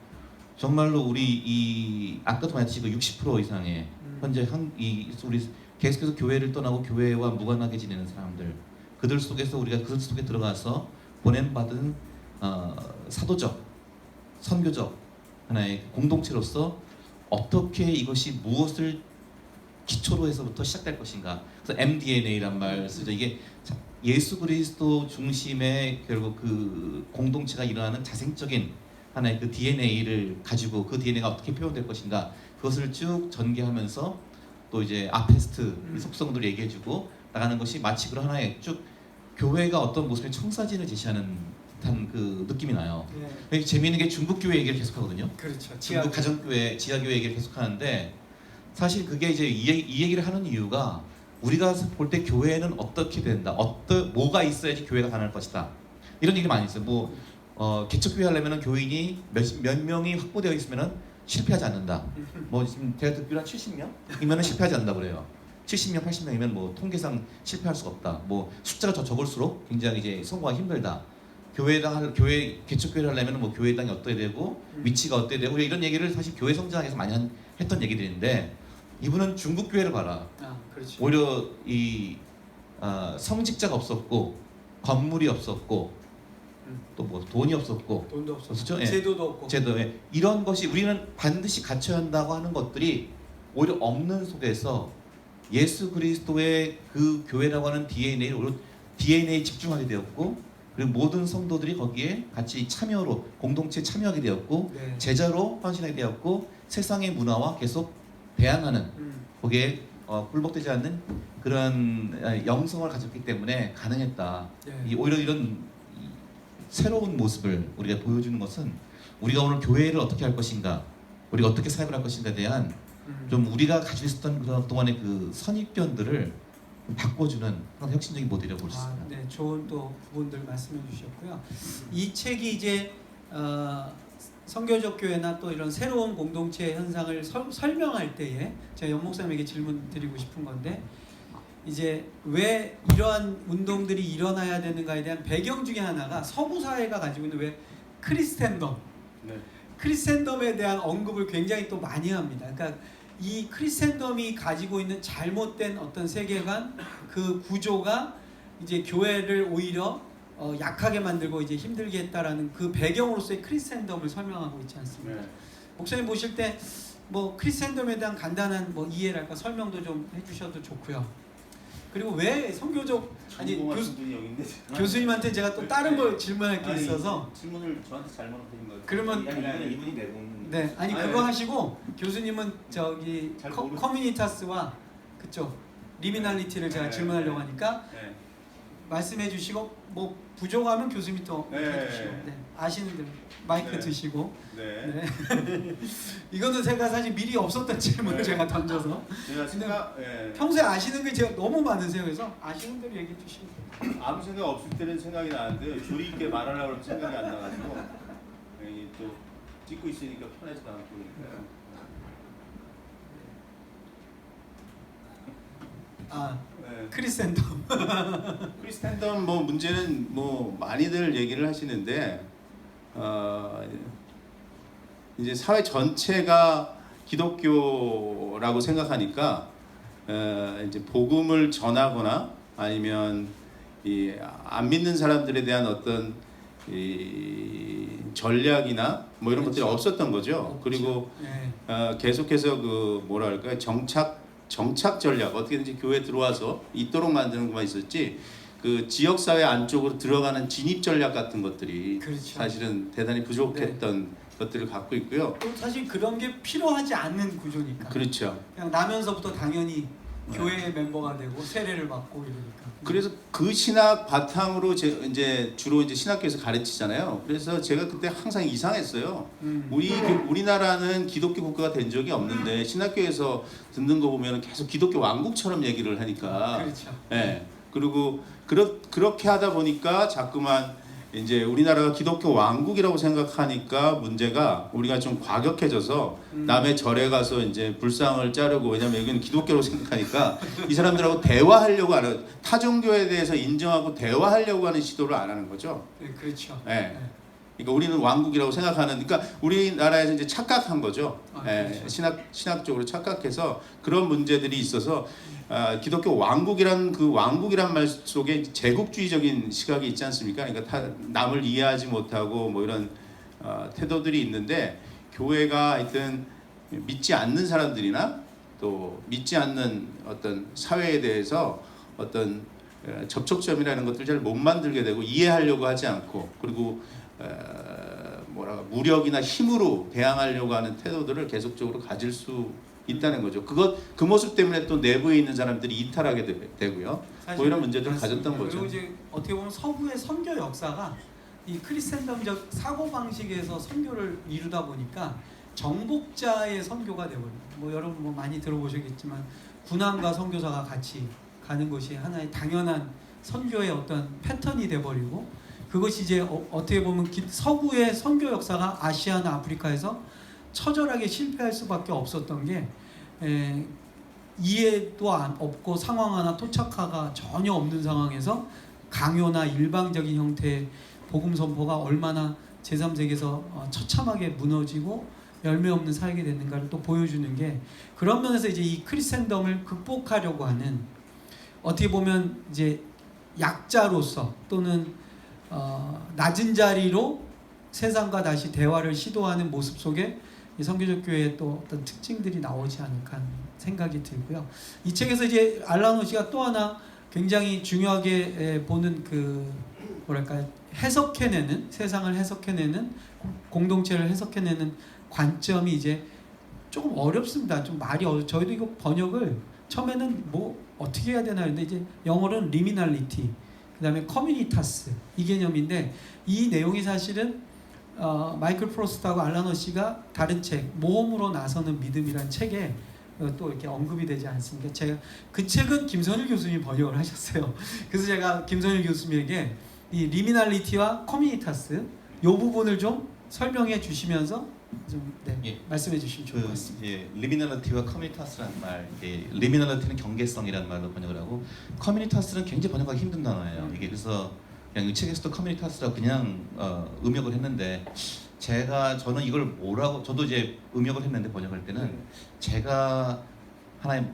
정말로 우리 아까도 말했듯이 60% 이상의 현재 우리 계속해서 교회를 떠나고 교회와 무관하게 지내는 사람들, 그들 속에서 우리가 그들 속에 들어가서 보냄받은 사도적, 선교적 하나의 공동체로서 어떻게 이것이 무엇을 기초로 해서부터 시작될 것인가. 그래서 mDNA란 말 쓰죠. 이게 예수 그리스도 중심의 결국 그 공동체가 일어나는 자생적인 하나의 그 DNA를 가지고 그 DNA가 어떻게 표현될 것인가, 그것을 쭉 전개하면서 또 이제 아페스트 속성들을 얘기해주고 나가는 것이 마치 그런 하나의 쭉 교회가 어떤 모습의 청사진을 제시하는 듯한 그 느낌이 나요. 네. 재미있는 게 중국 교회 얘기를 계속하거든요. 그렇죠. 중국 가정교회, 지하교회 얘기를 계속하는데, 사실 그게 이제 이 얘기를 하는 이유가 우리가 볼 때 교회는 어떻게 된다, 뭐가 있어야지 교회가 가능할 것이다, 이런 얘기 많이 있어요. 뭐 개척교회 하려면 교인이 몇 명이 확보되어 있으면 실패하지 않는다. 뭐 지금 제가 듣기로 한 70명이면 실패하지 않는다 그래요. 70명, 80명이면 뭐 통계상 실패할 수가 없다. 뭐 숫자가 더 적을수록 굉장히 이제 성공하기 힘들다. 개척교회를 하려면 뭐 교회당이 어떻게 되고 위치가 어떻게 되고, 이런 얘기를 사실 교회 성장에서 많이 했던 얘기들인데, 이분은 중국 교회를 봐라. 그렇죠. 오히려 성직자가 없었고 건물이 없었고 또 뭐 돈이 없었고 돈도 없었고 그렇죠? 예. 제도도 없고 제도에 이런 것이 우리는 반드시 갖춰야 한다고 하는 것들이 오히려 없는 속에서 예수 그리스도의 그 교회라고 하는 DNA를 오히려 DNA에 집중하게 되었고, 그리고 모든 성도들이 거기에 같이 참여로 공동체에 참여하게 되었고, 네. 제자로 헌신하게 되었고, 세상의 문화와 계속 대항하는, 거기에 굴복되지 않는 그런 영성을 가졌기 때문에 가능했다. 네. 오히려 이런 새로운 모습을 우리가 보여주는 것은 우리가 오늘 교회를 어떻게 할 것인가, 우리가 어떻게 사역을 할 것인가에 대한 좀 우리가 가지고 있었던 그런 동안의 그 선입견들을 좀 바꿔주는 그런 혁신적인 모델이라고 볼 수 있습니다. 네, 좋은 또 부분들 말씀해 주셨고요. 이 책이 이제 선교적 교회나 또 이런 새로운 공동체 현상을 설명할 때에 제가 연 목사님에게 질문 드리고 싶은 건데, 이제 왜 이러한 운동들이 일어나야 되는가에 대한 배경 중에 하나가 서구 사회가 가지고 있는 왜 크리스텐덤, 네. 크리스텐덤에 대한 언급을 굉장히 또 많이 합니다. 그러니까 이 크리스텐덤이 가지고 있는 잘못된 어떤 세계관, 그 구조가 이제 교회를 오히려 약하게 만들고 이제 힘들게 했다라는 그 배경으로서의 크리스텐덤을 설명하고 있지 않습니까? 네. 목사님 보실 때 뭐 크리스텐덤에 대한 간단한 뭐 이해랄까 설명도 좀 해주셔도 좋고요. 그리고 왜 선교적 아니 교수님한테 제가 또 다른 걸 질문할 게 있어서 질문을 저한테 잘못 드린 거예요. 그러면 이분이 내본. 네, 아니 그거 하시고 교수님은 저기 잘 모르- 커뮤니타스와 그쪽 리미날리티를 제가 네. 질문하려고 하니까 네. 말씀해 주시고 뭐 부족하면 교수님이 또 네. 해주시고 네, 아시는 대로 마이크 네. 드시고 네. 네. 이거는 제가 사실 미리 없었던 질문을 네. 제가 던져서 제가 생각 평소에 아시는 게 제가 너무 많으세요. 그래서 아시는 대로 얘기해 주시고 아무 생각 없을 때는 생각이 나는데 조리 있게 말하려고 생각이 안 나가지고 또 찍고 있으니까 편하지도 않고 그러니까요. 네. 크리스텐덤 크리스텐덤 뭐 문제는 뭐 많이들 얘기를 하시는데 이제 사회 전체가 기독교라고 생각하니까 이제 복음을 전하거나 아니면 이 안 믿는 사람들에 대한 어떤 이 전략이나 뭐 이런 것들이 없었던 거죠. 그리고 네. 계속해서 그 뭐랄까요 정착 전략 어떻게든지 교회에 들어와서 있도록 만드는 것만 있었지 그 지역 사회 안쪽으로 들어가는 진입 전략 같은 것들이 그렇죠. 사실은 대단히 부족했던 것들을 갖고 있고요. 또 사실 그런 게 필요하지 않는 구조니까 그렇죠. 그냥 나면서부터 당연히 교회의 멤버가 되고 세례를 받고 이러니까. 그래서 그 신학 바탕으로 이제 주로 이제 신학교에서 가르치잖아요. 그래서 제가 그때 항상 이상했어요. 우리나라는 기독교 국가가 된 적이 없는데 신학교에서 듣는 거 보면 계속 기독교 왕국처럼 얘기를 하니까. 그렇죠. 예. 그리고 그렇게 하다 보니까 자꾸만 이제 우리나라가 기독교 왕국이라고 생각하니까 문제가 우리가 좀 과격해져서 남의 절에 가서 이제 불상을 자르고 왜냐면 여기는 기독교로 생각하니까 이 사람들하고 대화하려고 하는 타 종교에 대해서 인정하고 대화하려고 하는 시도를 안 하는 거죠. 네, 그렇죠. 예. 네. 그러니까 우리는 왕국이라고 생각하는 그러니까 우리나라에서 이제 착각한 거죠. 그렇죠. 신학적으로 착각해서 그런 문제들이 있어서 기독교 왕국이란 그 왕국이란 말 속에 제국주의적인 시각이 있지 않습니까? 그러니까 남을 이해하지 못하고 뭐 이런 태도들이 있는데 교회가 하여튼 믿지 않는 사람들이나 또 믿지 않는 어떤 사회에 대해서 어떤 접촉점이라는 것들을 잘 못 만들게 되고 이해하려고 하지 않고 그리고 무력이나 힘으로 대항하려고 하는 태도들을 계속적으로 가질 수 있다는 거죠. 그 모습 때문에 또 내부에 있는 사람들이 이탈하게 되고요. 뭐 이런 문제들을 가졌던 거죠. 그리고 이제 어떻게 보면 서구의 선교 역사가 이 크리스텐덤적 사고 방식에서 선교를 이루다 보니까 정복자의 선교가 되버립니다. 뭐 여러분 뭐 많이 들어보셨겠지만 군함과 선교사가 같이 가는 것이 하나의 당연한 선교의 어떤 패턴이 돼버리고 그것이 이제 어떻게 보면 서구의 선교 역사가 아시아나 아프리카에서 처절하게 실패할 수밖에 없었던 게 이해도 없고 상황 하나 토착화가 전혀 없는 상황에서 강요나 일방적인 형태의 복음 선포가 얼마나 제3세계에서 처참하게 무너지고 열매 없는 사역이 됐는가를 또 보여주는 게 그런 면에서 이제 이 크리스텐덤을 극복하려고 하는 어떻게 보면 이제 약자로서 또는 낮은 자리로 세상과 다시 대화를 시도하는 모습 속에 이 선교적 교회의 또 어떤 특징들이 나오지 않을까 하는 생각이 들고요. 이 책에서 이제 알란 씨가 또 하나 굉장히 중요하게 보는 그 뭐랄까요 해석해내는 세상을 해석해내는 공동체를 해석해내는 관점이 이제 조금 어렵습니다. 좀 말이 저희도 이거 번역을 처음에는 뭐 어떻게 해야 되나 했는데 이제 영어로는 리미널리티 그다음에 커뮤니타스 이 개념인데 이 내용이 사실은 마이클 프로스트하고 알란 허시가 다른 책 모험으로 나서는 믿음이라는 책에 또 이렇게 언급이 되지 않습니까? 제가 그 책은 김선일 교수님이 번역을 하셨어요. 그래서 제가 김선일 교수님에게 이 리미널리티와 커뮤니타스 이 부분을 좀 설명해 주시면서 좀 예. 말씀해 주시면 좋을 것 같습니다. 예, 리미널리티와 커뮤니타스라는 말, 이게 리미널리티는 경계성이라는 말로 번역을 하고 커뮤니타스는 굉장히 번역하기 힘든 단어예요. 이게 그래서 그냥 이 책에서도 커뮤니타스라고 그냥 음역을 했는데 저는 이걸 뭐라고 저도 이제 음역을 했는데 번역할 때는 제가 하나의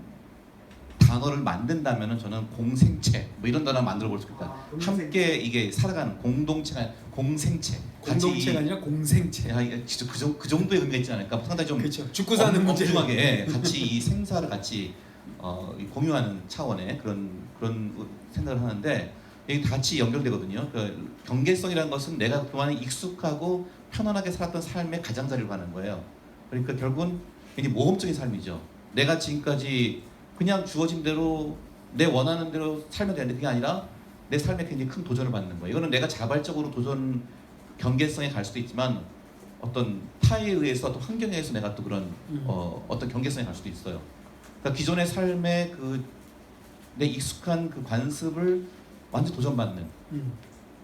단어를 만든다면은 저는 공생체 뭐 이런 단어 만들어 볼 수 있다. 함께 이게 살아가는 공동체가 아니라 공생체. 공동체가 아니라 공생체. 야, 이게 진짜 그 정도의 의미가 있지 않을까? 상당히 좀 그렇죠. 죽고 사는 문제. 엄중하게 같이 이 생사를 같이 공유하는 차원의 그런 생각을 하는데 이게 같이 연결되거든요. 그 경계성이라는 것은 내가 그동안 익숙하고 편안하게 살았던 삶의 가장자리를 하는 거예요. 그러니까 결국은 굉장히 모험적인 삶이죠. 내가 지금까지 그냥 주어진 대로 내 원하는 대로 살면 되는데 그게 아니라 내 삶에 굉장히 큰 도전을 받는 거예요. 이거는 내가 자발적으로 도전 경계성에 갈 수도 있지만 어떤 타에 의해서 어떤 환경에 의해서 내가 또 그런 어떤 경계성에 갈 수도 있어요. 그러니까 기존의 삶의 그 내 익숙한 그 관습을 완전 도전받는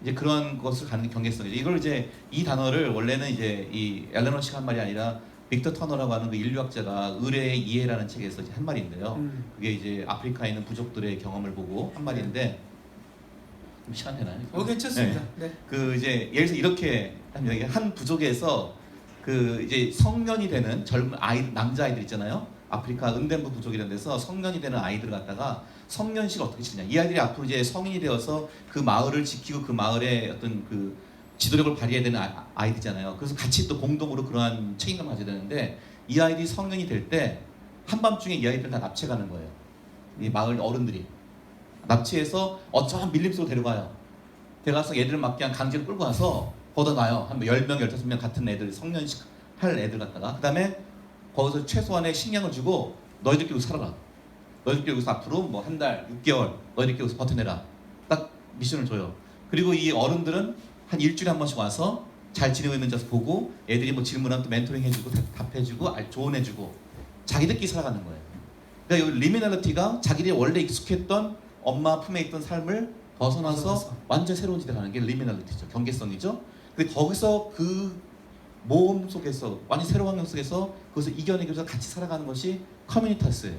이제 그런 것을 가는 게 경계성이죠. 이걸 이제 이 단어를 원래는 이제 이 앨런 허시가 한 말이 아니라 빅터 터너라고 하는 그 인류학자가 의뢰의 이해라는 책에서 이제 한 말인데요. 그게 이제 아프리카에 있는 부족들의 경험을 보고 한 말인데 좀 시간 되나요? 괜찮습니다. 네. 그 이제 예를 들어서 이렇게 합니다. 한 부족에서 그 이제 성년이 되는 젊은 아이 남자 아이들 있잖아요. 아프리카 은덴부 부족이라는 데서 성년이 되는 아이들 갖다가 성년식을 어떻게 치느냐. 이 아이들이 앞으로 이제 성인이 되어서 그 마을을 지키고 그 마을의 어떤 그 지도력을 발휘해야 되는 아이들이잖아요. 그래서 같이 또 공동으로 그러한 책임감을 가져야 되는데 이 아이들이 성년이 될 때 한밤중에 이 아이들을 다 납치해가는 거예요. 이 마을 어른들이 납치해서 어쩌한 밀림속으로 데려가요. 데려가서 얘들을 막 그냥 강제로 끌고 가서 걷어놔요. 한 10명, 15명 같은 애들 성년식 할 애들 갖다가 그 다음에 거기서 최소한의 식량을 주고 너희들끼리 여기서 살아라. 너희들끼리 여기서 앞으로 뭐 한 달, 6개월 너희들끼리 여기서 버텨내라. 딱 미션을 줘요. 그리고 이 어른들은 한 일주일에 한 번씩 와서 잘 지내고 있는지 보고 애들이 뭐 질문하면 또 멘토링 해주고 답해주고 조언해주고 자기들끼리 살아가는 거예요. 그러니까 이 리미널리티가 자기들이 원래 익숙했던 엄마 품에 있던 삶을 벗어나서 완전 새로운 지대 가는 게 리미널리티죠. 경계성이죠. 근데 거기서 그 모험 속에서 완전 새로운 환경 속에서 그것을 이겨내기 위해서 같이 살아가는 것이 커뮤니타스예요.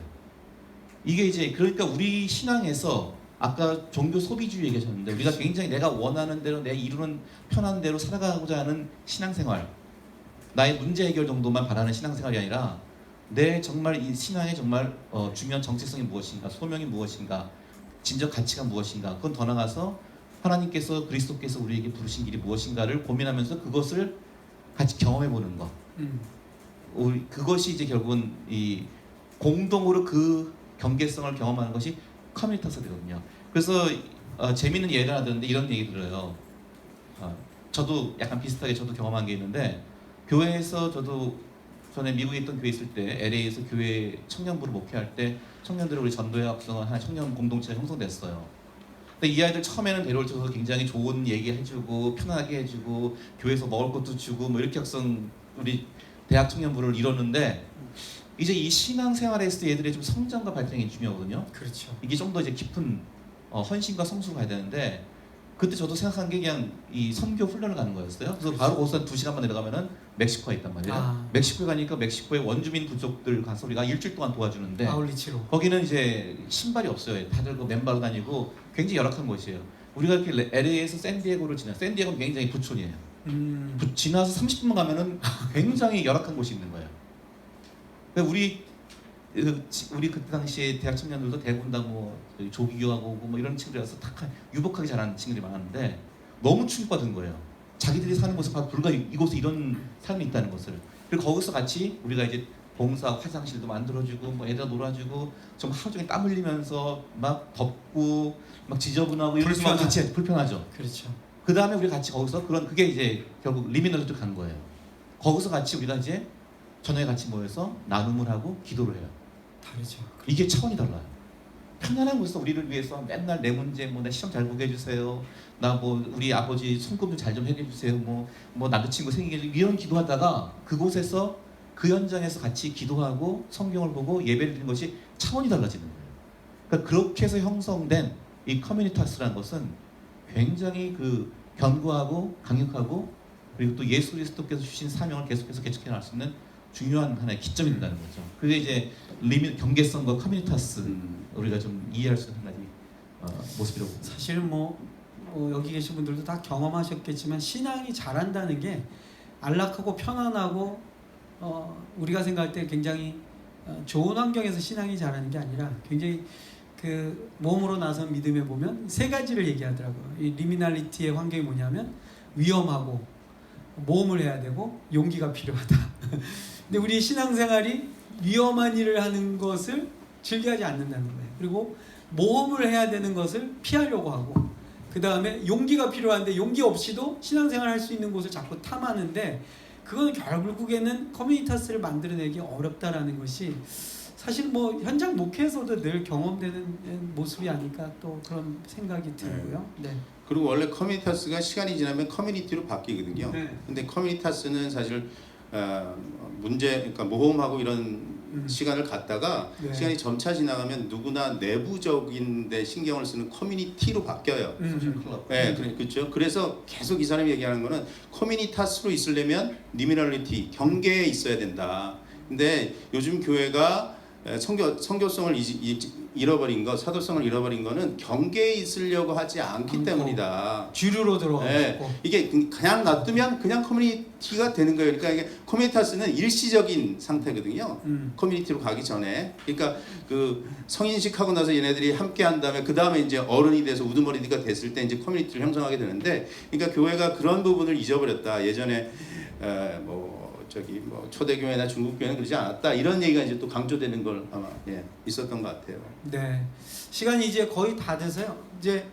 이게 이제 그러니까 우리 신앙에서 아까 종교 소비주의 얘기하셨는데 우리가 굉장히 내가 원하는 대로 내 이루는 편한 대로 살아가고자 하는 신앙생활 나의 문제 해결 정도만 바라는 신앙생활이 아니라 내 정말 이 신앙의 정말 중요한 정체성이 무엇인가 소명이 무엇인가 진정 가치가 무엇인가 그건 더 나아가서 하나님께서 그리스도께서 우리에게 부르신 길이 무엇인가를 고민하면서 그것을 같이 경험해보는 것 그것이 이제 결국은 이 공동으로 그 경계성을 경험하는 것이 커뮤니타스가 되거든요. 그래서 재미있는 예를 하나 들었는데 이런 얘기 들어요. 저도 약간 비슷하게 저도 경험한 게 있는데 교회에서 저도 전에 미국에 있던 교회 있을 때 LA에서 교회 청년부를 목회할 때 청년들을 우리 전도회 합성한 하나의 청년 공동체가 형성됐어요. 근데 이 아이들 처음에는 데려올 때도 굉장히 좋은 얘기 해주고 편하게 해주고 교회에서 먹을 것도 주고 뭐 이렇게 학생 우리 대학 청년부를 이뤘는데 이제 이 신앙생활에 있을 때 얘들의 좀 성장과 발전이 중요하거든요. 그렇죠. 이게 좀 더 이제 깊은 헌신과 성수로 가야 되는데 그때 저도 생각한 게 그냥 이 선교 훈련을 가는 거였어요. 그래서 바로 거기서 2시간만 내려가면은 멕시코에 있단 말이에요. 멕시코에 가니까 멕시코의 원주민 부족들 가서 우리가 일주일 동안 도와주는데 아울리치로 거기는 이제 신발이 없어요. 다들 그 맨발로 다니고 굉장히 열악한 곳이에요. 우리가 이렇게 LA에서 샌디에고를 샌디에고는 굉장히 부촌이에요. 지나서 30분만 가면은 굉장히 열악한 곳이 있는 거예요. 우리 그때 당시에 대학 청년들도 대부분 다 뭐 조기교하고 오고 뭐 이런 친구들이라서 다 유복하게 자란 친구들이 많았는데 너무 충격받은 거예요. 자기들이 사는 곳에 불과 이곳에 이런 삶이 있다는 것을. 그리고 거기서 같이 우리가 이제 봉사 화장실도 만들어주고 뭐 애들 놀아주고 좀 하루 종일 땀 흘리면서 막 덥고 막 지저분하고 이런 거 같이 불편하죠. 그렇죠. 그 다음에 우리 같이 거기서 그게 이제 결국 리미널리티로 간 거예요. 거기서 같이 우리가 이제 저녁에 같이 모여서 나눔을 하고 기도를 해요. 다르죠. 이게 차원이 달라요. 편안한 곳에서 우리를 위해서 맨날 내 문제 내 시험 잘 보게 해주세요. 나 뭐 우리 아버지 손금 좀 잘 좀 해주세요. 뭐 남자친구 생기게 해주세요. 이런 기도하다가 그곳에서 그 현장에서 같이 기도하고 성경을 보고 예배를 드리는 것이 차원이 달라지는 거예요. 그러니까 그렇게 해서 형성된 이 커뮤니타스라는 것은 굉장히 그 견고하고 강력하고 그리고 또 예수 그리스도께서 주신 사명을 계속해서 개척해 나갈 수 있는 중요한 하나의 기점이 된다는 거죠. 그게 이제 경계성과 커뮤니타스 우리가 좀 이해할 수 있는 한 가지 모습이라고 봅니다. 사실은 뭐 여기 계신 분들도 다 경험하셨겠지만 신앙이 자란다는 게 안락하고 편안하고 우리가 생각할 때 굉장히 좋은 환경에서 신앙이 자라는 게 아니라 굉장히 그 모험으로 나선 믿음에 보면 세 가지를 얘기하더라고요. 이 리미날리티의 환경이 뭐냐면 위험하고 모험을 해야 되고 용기가 필요하다. 근데 우리 신앙생활이 위험한 일을 하는 것을 즐겨하지 않는다는 거예요. 그리고 모험을 해야 되는 것을 피하려고 하고 그 다음에 용기가 필요한데 용기 없이도 신앙생활 할 수 있는 곳을 자꾸 탐하는데 그건 결국에는 커뮤니타스를 만들어내기 어렵다라는 것이 사실 뭐 현장 목회에서도 늘 경험되는 모습이 아닐까 또 그런 생각이 들고요. 네. 그리고 원래 커뮤니타스가 시간이 지나면 커뮤니티로 바뀌거든요. 네. 근데 커뮤니타스는 사실 그러니까 모험하고 이런 시간을 갖다가 네. 시간이 점차 지나가면 누구나 내부적인 데 신경을 쓰는 커뮤니티로 바뀌어요. 클럽. 네, 그렇죠. 그래서 계속 이 사람이 얘기하는 거는 커뮤니타스로 있으려면 리미널리티, 경계에 있어야 된다. 근데 요즘 교회가 선교성을 잃어버린 거, 사도성을 잃어버린 거는 경계에 있으려고 하지 않기 때문이다. 주류로 들어가고 네, 이게 그냥 놔두면 그냥 커뮤니티가 되는 거예요. 그러니까 이게 커뮤니타스는 일시적인 상태거든요. 커뮤니티로 가기 전에. 그러니까 그 성인식하고 나서 얘네들이 함께 한 다음에 그 다음에 이제 어른이 돼서 우두머리가 됐을 때 이제 커뮤니티를 형성하게 되는데, 그러니까 교회가 그런 부분을 잊어버렸다. 예전에 초대교회나 중국교회는 그러지 않았다. 이런 얘기가 이제 또 강조되는 걸 아마 있었던 것 같아요. 네, 시간이 이제 거의 다 돼서요. 이제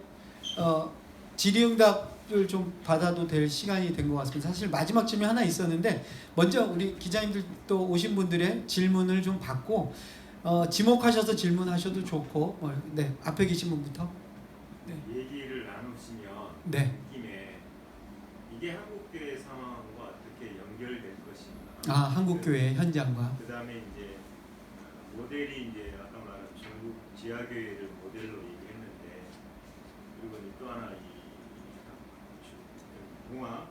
질의응답을 좀 받아도 될 시간이 된 것 같습니다. 사실 마지막 질문 하나 있었는데 먼저 우리 기자님들 또 오신 분들의 질문을 좀 받고 지목하셔서 질문하셔도 좋고 네, 앞에 계신 분부터. 네. 얘기를 나누시면 네. 느낌에 이게 한국교회 상황과 어떻게 연결될 것인가. 한국교회 현장과. 그 다음에 이제 모델이 이제 아까 말한 중국 지하교회를 모델로 얘기했는데, 그리고 또 하나 이 동아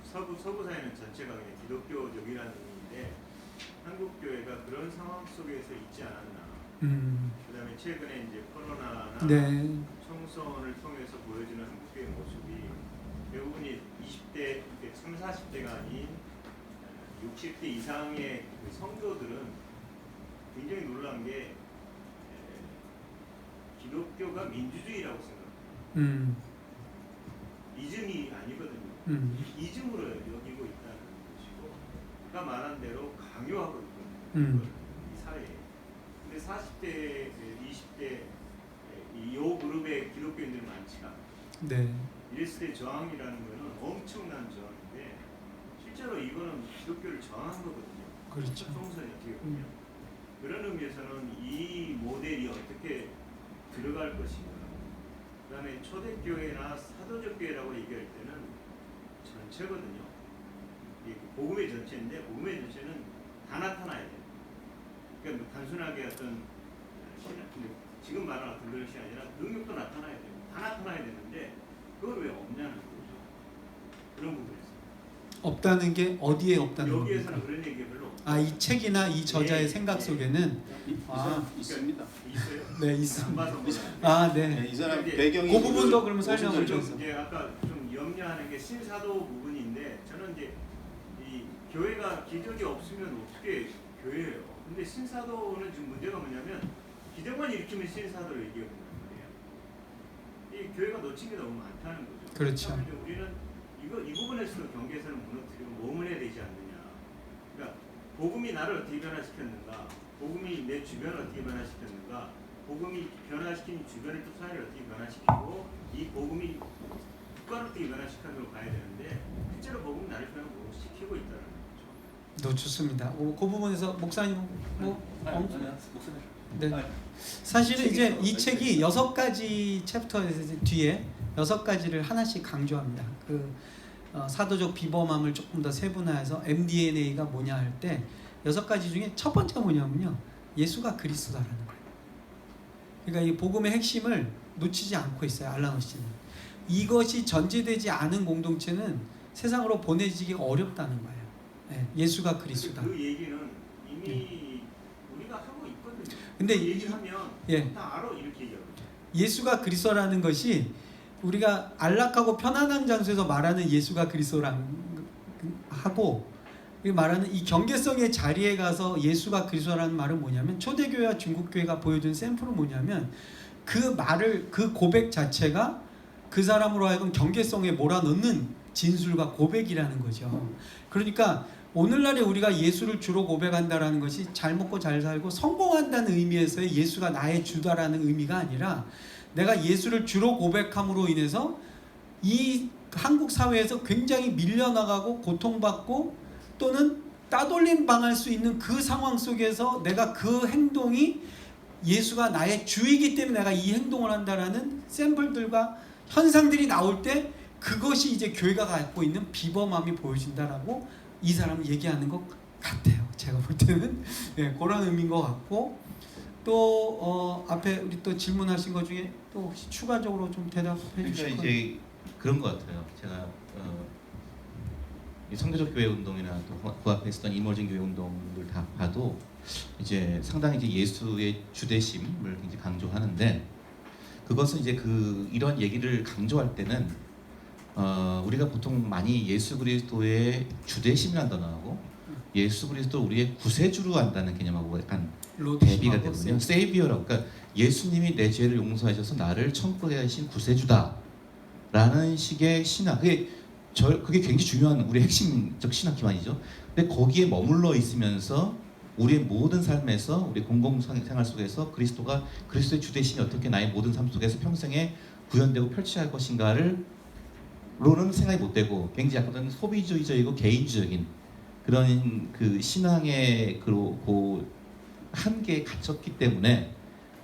서부 사회는 전체가 그냥 기독교적이라는 의미인데 한국교회가 그런 상황 속에서 있지 않았나. 그 다음에 최근에 이제 코로나나 네. 총선을 통해서 보여주는 한국교회 모습이 대부분이 20대, 30, 40대가 아닌 60대 이상의 그 성도들은 굉장히 놀란 게 기독교가 민주주의라고 생각해요. 이즘이 아니거든요. 이즘으로 여기고 있다는 것이고, 아까 말한 대로 강요하고 있거든요. 이 사회에. 근데 40대, 20대 이 그룹의 기독교인들이 많지가 않아요. 네. 이랬을 때 저항이라는 것은 엄청난 저항인데 실제로 이거는 기독교를 저항한 거거든요. 그렇죠. 총선이 어떻게 보면. 그런 의미에서는 이 모델이 어떻게 들어갈 것인가. 그 다음에 초대교회나 사도적 교회라고 얘기할 때는 전체거든요. 이게 복음의 전체인데 복음의 전체는 다 나타나야 돼요. 그러니까 단순하게 어떤 지금 말하는 어떤 것이 아니라 능력도 나타나야 돼요. 다 나타나야 되는데 그걸 왜 없냐는 거죠. 그런 부분에서. 없다는 게 어디에 없다는 겁니까? 여기에서는 그런 얘기 별로 없어요. 이 책이나 이 저자의 네, 생각 네. 속에는 있습니다. 있어요? 네, 안 있습니다. 봐서 몰라요. 네. 이 사람 이제 배경이 그 부분도 그러면 설명을 좀 줘서. 이제 아까 좀 염려하는 게 신사도 부분인데, 저는 이제 이 교회가 기적이 없으면 어떻게 교회예요? 근데 신사도는 지금 문제가 뭐냐면 기적만 일으키면 신사도를 얘기하고 있는 거예요. 이 교회가 놓친 게 너무 많다는 거죠. 그렇죠. 그래서 우리는 이 부분에서 경계선을 무너뜨리고 모험을 해야 되지 않느냐. 그러니까 복음이 나를 어떻게 변화시켰는가, 복음이 내 주변을 어떻게 변화시켰는가, 복음이 변화시킨 주변의 또 사회를 어떻게 변화시키고 이 복음이 국가를 어떻게 변화시키는 걸 봐야 되는데 실제로 복음이 나를 변화시키고 있다는 거죠. 좋습니다. 그 부분에서 목사님 뭐 네. 아니, 사실은 이제 이 책에서 책이 6가지 챕터에서 뒤에 6가지를 하나씩 강조합니다. 사도적 비범함을 조금 더 세분화해서 MDNA가 뭐냐 할 때 6가지 중에 첫 번째가 뭐냐면요, 예수가 그리스도라는 거예요. 그러니까 이 복음의 핵심을 놓치지 않고 있어요, 알라노 씨는. 이것이 전제되지 않은 공동체는 세상으로 보내지기가 어렵다는 거예요. 네, 예수가 그리스도다. 그 얘기는 이미 우리가 하고 있거든요. 근데 그 얘기하면 예. 다 알아 이렇게 얘기하거든요. 예수가 그리스도라는 것이 우리가 안락하고 편안한 장소에서 말하는 예수가 그리스도랑 하고 말하는 이 경계성의 자리에 가서 예수가 그리스도라는 말은 뭐냐면, 초대교회와 중국교회가 보여준 샘플은 뭐냐면 그 말을, 그 고백 자체가 그 사람으로 하여금 경계성에 몰아넣는 진술과 고백이라는 거죠. 그러니까 오늘날에 우리가 예수를 주로 고백한다라는 것이 잘 먹고 잘 살고 성공한다는 의미에서의 예수가 나의 주다라는 의미가 아니라, 내가 예수를 주로 고백함으로 인해서 이 한국 사회에서 굉장히 밀려나가고 고통받고 또는 따돌림 당할 수 있는 그 상황 속에서 내가 그 행동이 예수가 나의 주이기 때문에 내가 이 행동을 한다라는 샘플들과 현상들이 나올 때, 그것이 이제 교회가 갖고 있는 비범함이 보여진다라고 이 사람은 얘기하는 것 같아요. 제가 볼 때는 네, 그런 의미인 것 같고, 또 앞에 우리 또 질문하신 것 중에 또 혹시 추가적으로 좀 대답해 그러니까 주실 거 이제 그런 것 같아요. 제가 이 성교적 교회 운동이나 또 그 앞에 있었던 이머징 교회 운동을 다 봐도 이제 상당히 이제 예수의 주대심을 굉장히 강조하는데, 그것은 이제 이런 얘기를 강조할 때는 우리가 보통 많이 예수 그리스도의 주대심이라는 단어하고 예수 그리스도 우리의 구세주로 한다는 개념하고 약간 대비가 되거든요. 세이비어라고, 그러니까 예수님이 내 죄를 용서하셔서 나를 천국에 하신 구세주다라는 식의 신학, 그게 굉장히 중요한 우리 핵심적 신학 기반이죠. 근데 거기에 머물러 있으면서 우리의 모든 삶에서, 우리 공공생활 속에서 그리스도의 주대심이 어떻게 나의 모든 삶 속에서 평생에 구현되고 펼쳐야 할 것인가를 로는 생각이 못 되고, 굉장히 약간 소비주의적이고 개인주의적인 그런 그 신앙의 그 한계에 갇혔기 때문에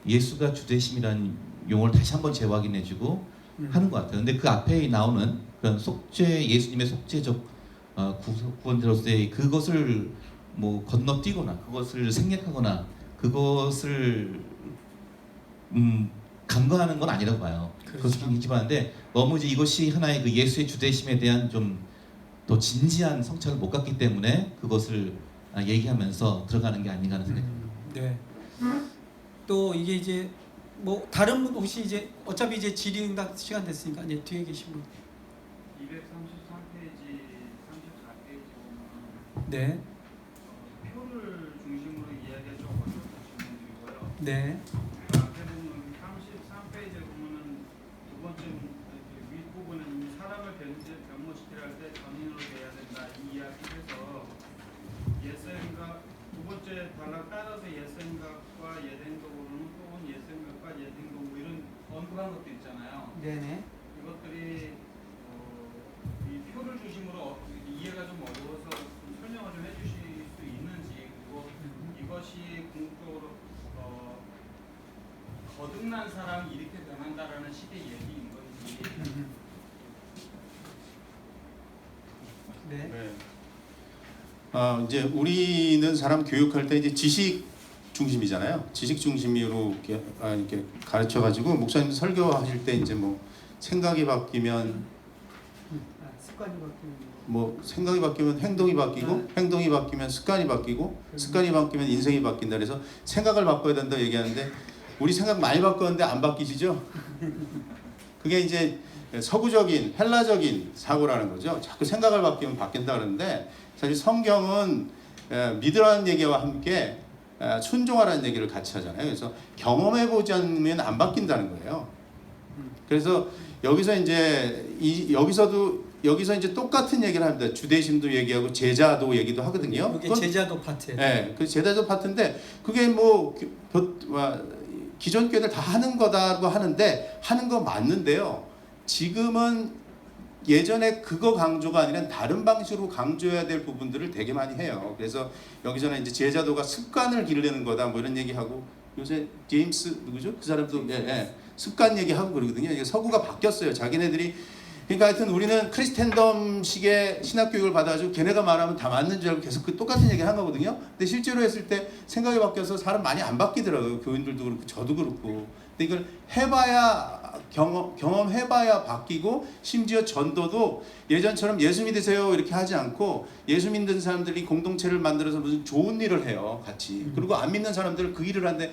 예수가 주대심이라는 용어를 다시 한번 재확인해주고 하는 것 같아요. 근데 그 앞에 나오는 그런 예수님의 속죄적 구원자로서의 그것을 뭐 건너뛰거나 그것을 생략하거나 그것을 간과하는 건 아니라고 봐요. 그렇죠. 그것을 굉장히 기반한데, 너무 이제 이것이 하나의 그 예수의 주대심에 대한 좀 더 진지한 성찰을 못 갖기 때문에 그것을 얘기하면서 들어가는 게 아닌가 하는 생각이 듭니다. 네. 또 이게 이제 뭐 다른 분 혹시 이제 어차피 이제 질의응답 시간 됐으니까 이제 뒤에 계신 분. 233페이지, 34페이지 보면 네. 표를 중심으로 이야기가 좀 어려워서 질문드리고요. 네. 그 앞에 보면 33페이지에 보면은 두 번째 윗부분은 사람을 변모시키려 할 때 전인으로 돼야 된다 이 이야기에서 옛생각, 두 번째 단락 따라서 옛생각과 옛행동으로는 혹은 옛생각과 옛행동 뭐 이런 언급한 것도 있잖아요. 네네. 이것들이 이 표를 중심으로 이해가 좀 어려워서 좀 설명을 좀 해주실 수 있는지, 그리고 이것이 궁극적으로 거듭난 사람이 이렇게 변한다라는 식의 얘기인 건지. 네. 네. 이제 우리는 사람 교육할 때 이제 지식 중심이잖아요. 지식 중심으로 이렇게 가르쳐가지고 목사님 설교하실 때 이제 뭐 생각이 바뀌면 습관이 바뀌는 거. 뭐 생각이 바뀌면 행동이 바뀌고 행동이 바뀌면 습관이 바뀌고 습관이 바뀌면 인생이 바뀐다. 그래서 생각을 바꿔야 된다 얘기하는데, 우리 생각 많이 바꿨는데 안 바뀌시죠? 그게 이제 서구적인 헬라적인 사고라는 거죠. 자꾸 생각을 바뀌면 바뀐다 그러는데, 사실 성경은 믿으라는 얘기와 함께 순종하라는 얘기를 같이 하잖아요. 그래서 경험해보지 않으면 안 바뀐다는 거예요. 그래서 여기서 이제 똑같은 얘기를 합니다. 주대심도 얘기하고 제자도 얘기도 하거든요. 이게 제자도 파트예요. 네, 그 제자도 파트인데 그게 뭐 기존 교회들 다 하는 거다고 하는데, 하는 거 맞는데요. 지금은 예전에 그거 강조가 아니라 다른 방식으로 강조해야 될 부분들을 되게 많이 해요. 그래서 여기서는 이제 제자도가 습관을 기르려는 거다 뭐 이런 얘기하고 요새 제임스 누구죠? 그 사람도 습관 얘기하고 그러거든요. 이게 서구가 바뀌었어요. 자기네들이 그러니까 하여튼 우리는 크리스텐덤식의 신학교육을 받아가지고 걔네가 말하면 다 맞는 줄 알고 계속 그 똑같은 얘기를 한 거거든요. 근데 실제로 했을 때 생각이 바뀌어서 사람 많이 안 바뀌더라고요. 교인들도 그렇고 저도 그렇고. 근데 이걸 해봐야 경험해봐야 바뀌고 심지어 전도도 예전처럼 예수 믿으세요 이렇게 하지 않고 예수 믿는 사람들이 공동체를 만들어서 무슨 좋은 일을 해요. 같이. 그리고 안 믿는 사람들은 그 일을 하는데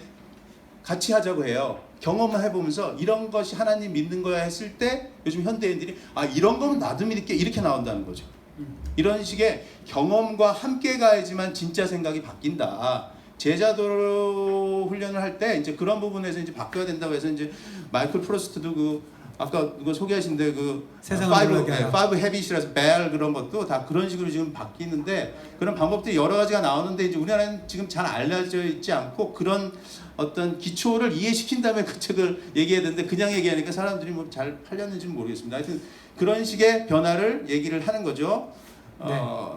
같이 하자고 해요. 경험을 해보면서 이런 것이 하나님 믿는 거야 했을 때 요즘 현대인들이 아 이런 거면 나도 믿을게 이렇게 나온다는 거죠. 이런 식의 경험과 함께 가야지만 진짜 생각이 바뀐다. 제자도 훈련을 할 때 이제 그런 부분에서 이제 바뀌어야 된다고 해서 이제 마이클 프로스트도 그 아까 누가 소개하신데 그 five habits이라서 벨 그런 것도 다 그런 식으로 지금 바뀌는데 그런 방법들이 여러 가지가 나오는데 이제 우리나라는 지금 잘 알려져 있지 않고 그런 어떤 기초를 이해시킨 다음에 그 책을 얘기해야 되는데 그냥 얘기하니까 사람들이 뭐 잘 팔렸는지는 모르겠습니다. 하여튼 그런 식의 변화를 얘기를 하는 거죠.